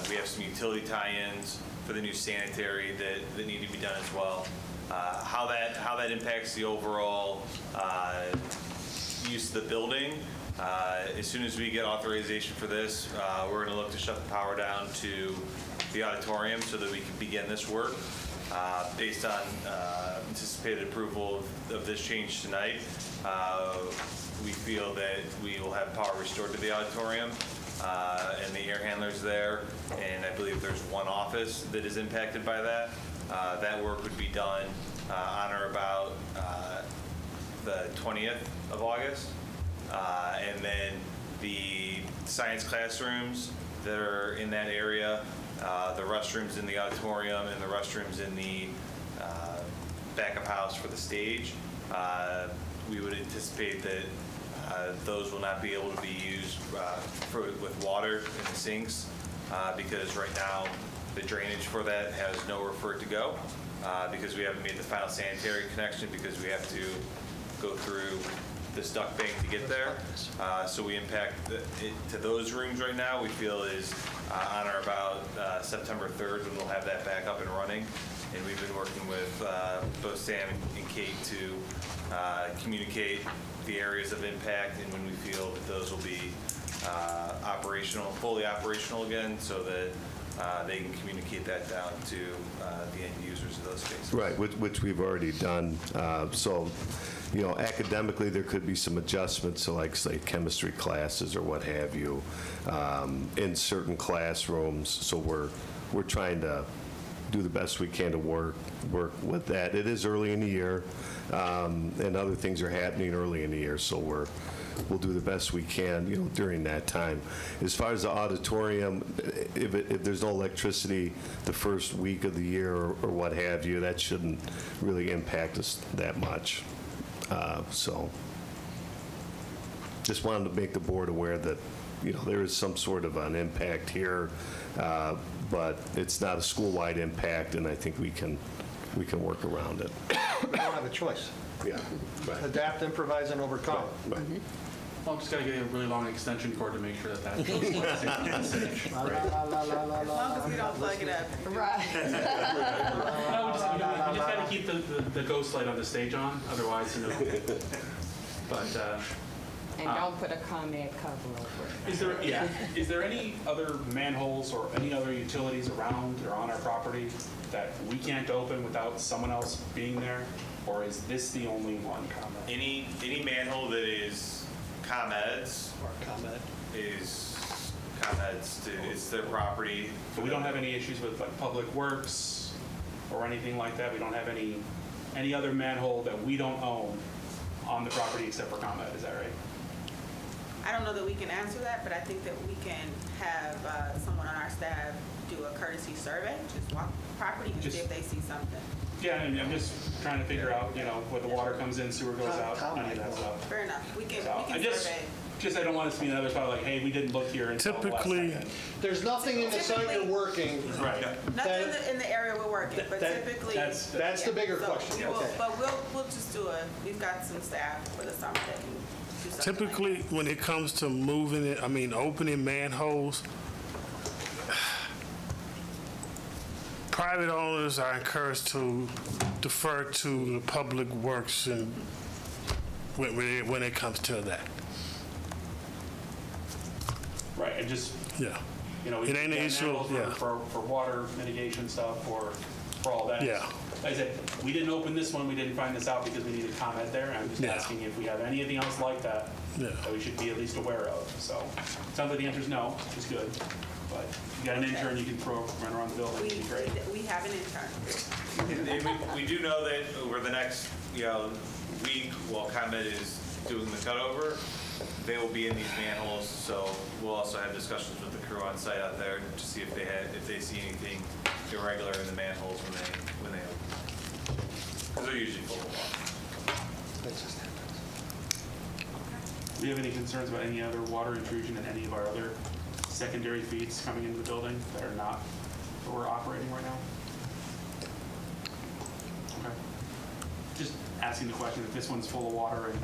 we have some utility tie-ins for the new sanitary that need to be done as well. How that impacts the overall use of the building, as soon as we get authorization for this, we're going to look to shut the power down to the auditorium so that we can begin this work. Based on anticipated approval of this change tonight, we feel that we will have power restored to the auditorium and the air handlers there, and I believe there's one office that is impacted by that. That work would be done on or about the 20th of August. And then the science classrooms that are in that area, the restrooms in the auditorium, and the restrooms in the backup house for the stage, we would anticipate that those will not be able to be used with water in the sinks because right now the drainage for that has nowhere for it to go because we haven't made the final sanitary connection because we have to go through this duct bank to get there. So we impact it to those rooms right now, we feel is on or about September 3rd when we'll have that back up and running. And we've been working with both Sam and Kate to communicate the areas of impact and when we feel that those will be fully operational again, so that they can communicate that down to the end users of those spaces. Right, which we've already done. So, academically, there could be some adjustments to, like, say, chemistry classes or what have you in certain classrooms. So we're trying to do the best we can to work with that. It is early in the year, and other things are happening early in the year, so we'll do the best we can, during that time. As far as the auditorium, if there's no electricity the first week of the year or what have you, that shouldn't really impact us that much. So just wanted to make the board aware that, there is some sort of an impact here, but it's not a school-wide impact, and I think we can work around it. We don't have a choice. Yeah, right. Adapt, improvise, and overcome. Right. Well, I'm just going to get a really long extension cord to make sure that goes like As long as we don't plug it up. Right. No, we just got to keep the ghost light on the stage on, otherwise, But And don't put a ComEd cover over it. is there any other manholes or any other utilities around or on our property that we can't open without someone else being there? Or is this the only one? Any manhole that is ComEd's is ComEd's, it's their property. So we don't have any issues with like Public Works or anything like that? We don't have any other manhole that we don't own on the property except for ComEd, is that right? I don't know that we can answer that, but I think that we can have someone on our staff do a courtesy survey, just walk the property and see if they see something. Yeah, and I'm just trying to figure out, where the water comes in, sewer goes out, any of that stuff. Fair enough. We can I survey. I don't want us to be in another spot like, hey, we didn't look here until the last Typically, second. There's nothing in the site you're working. Right. Nothing in the area we're working, but typically. That's the bigger question. But we'll just we've got some staff for the summer that can do something. typically, when it comes to opening manholes, private owners are encouraged to defer to the Public Works and when it comes to that. Right, and just, Yeah. we It ain't an issue, yeah. for water mitigation stuff or for all that. Yeah. Like I said, we didn't open this one, we didn't find this out because we needed comment there. I'm just Yeah. asking if we have anything else like that that we should be at least aware of. So, sounds like the answer is no, which is good. But if you got an intern, you can run around the building, it'd be great. We have an intern. We do know that over the next, week, while ComEd is doing the cutover, they will be in these manholes, so we'll also have discussions with the crew on site out there to see if they see anything irregular in the manholes when they open. Because they're usually full of water. Do you have any concerns about any other water intrusion in any of our other secondary feeds coming into the building that are not, that we're operating right now? Okay. Just asking the question, if this one's full of water and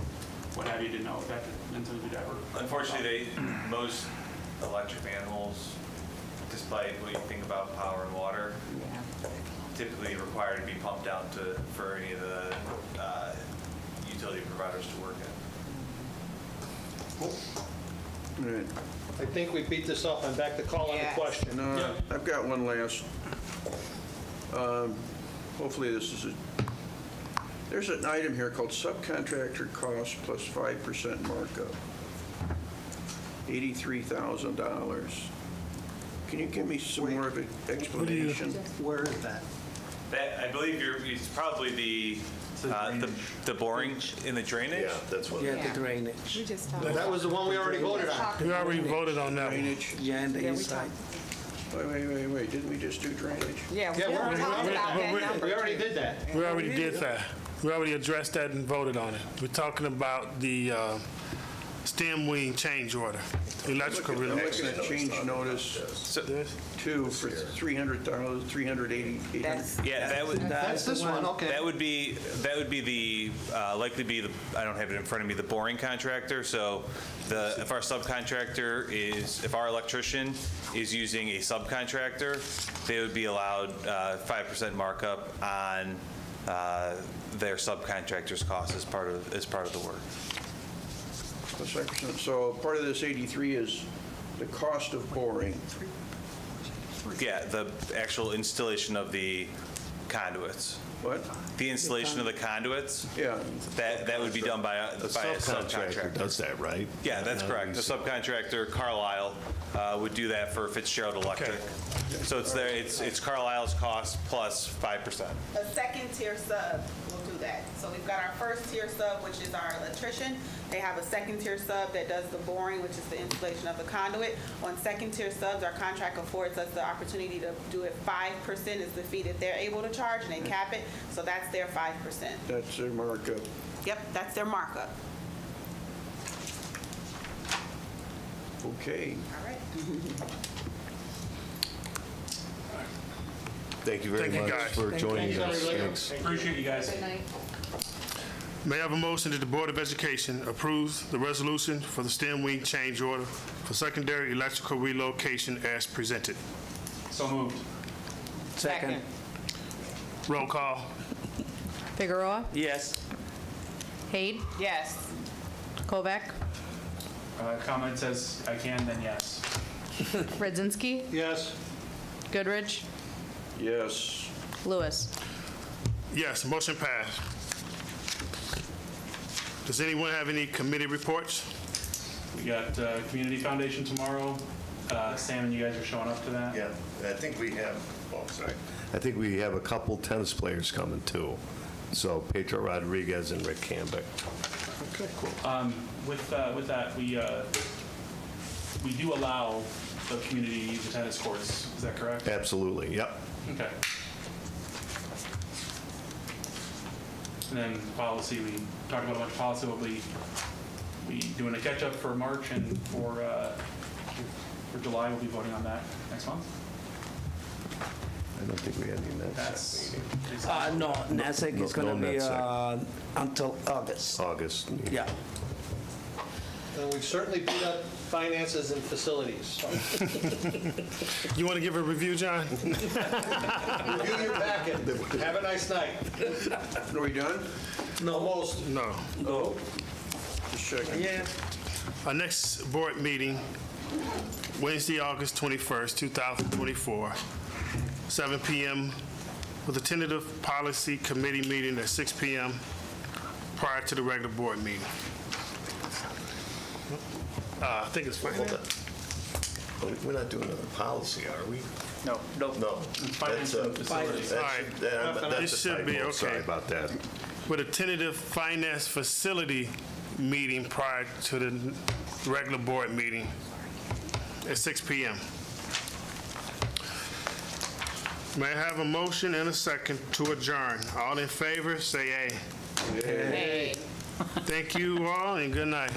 what have you, didn't know if that could ever. Unfortunately, most electric manholes, despite what you think about power and water, typically require to be pumped down for any of the utility providers to work in. All right. I think we beat this up. I'm back to call on the question. No, I've got one last. Hopefully this is there's an item here called subcontractor costs plus 5% markup. $83,000. Can you give me some more of an explanation? Where is that? That, I believe it's probably the boring in the drainage. Yeah, that's what. The drainage. We just talked. That was the one we already voted on. We already voted on that one. Drainage? Yeah, and the inside. Wait. Didn't we just do drainage? Yeah, Yeah, we already talked about that number. we already did that. We already did that. We already addressed that and voted on it. We're talking about the STEM wing change order, electrical I'm relay. looking at change notice two for 300,000, 380, 800. Yeah, That's this one, okay. That would be the, likely be the, I don't have it in front of me, the boring contractor. So if our subcontractor if our electrician is using a subcontractor, they would be allowed 5% markup on their subcontractor's cost as part of the work. That's 5%. So part of this 83 is the cost of boring. Yeah, the actual installation of the conduits. What? The installation of the conduits, Yeah. that would be done by a subcontractor. Does that, right? Yeah, that's correct. The subcontractor, Carlisle, would do that for Fitzgerald Electric. So it's Carlisle's cost plus 5%. A second tier sub will do that. So we've got our first tier sub, which is our electrician. They have a second tier sub that does the boring, which is the installation of the conduit. On second tier subs, our contract affords us the opportunity to do it 5% is the fee that they're able to charge, and they cap it. So that's their 5%. That's their markup. Yep, that's their markup. Okay. All right. Thank you very Thank you, much guys. for joining us. Thanks. Appreciate you guys. May I have a motion that the Board of Education approves the resolution for the STEM wing change order for secondary electrical relocation as presented? So moved. Second. Roll call. Figueroa? Yes. Haid? Yes. Kovac? Comment says I can, then yes. Radzinski? Yes. Goodrich? Yes. Lewis? Yes, motion passed. Does anyone have any committee reports? We got Community Foundation tomorrow. Sam and you guys are showing up to that? Yeah, I think we have, I think we have a couple tennis players coming too. So Pedro Rodriguez and Rick Cambick. Okay, cool. With that, we do allow the community to use the tennis courts. Is that correct? Absolutely, yep. Okay. And then policy, we talked about a bunch of policy. We'll be doing a catch-up for March, and for July, we'll be voting on that next month. I don't think we had any That's No, NASEC is No, going to be NASEC. until August. August. Yeah. And we've certainly beat up finances and facilities. You want to give a review, John? Review your packet. Have a nice night. Are we done? No. Almost. No. Oh. Just checking. Yeah. Our next board meeting, Wednesday, August 21st, 2024, 7 p.m. with a tentative policy committee meeting at 6 p.m. prior to the regular board meeting. I think it's fine. We're not doing a policy, are we? No. No. finance and facilities. All right. That's It should be okay. Sorry okay. about that. With a tentative finance facility meeting prior to the regular board meeting at 6 p.m. May I have a motion and a second to adjourn? All in favor, say aye. Hey. Thank you all, and good night.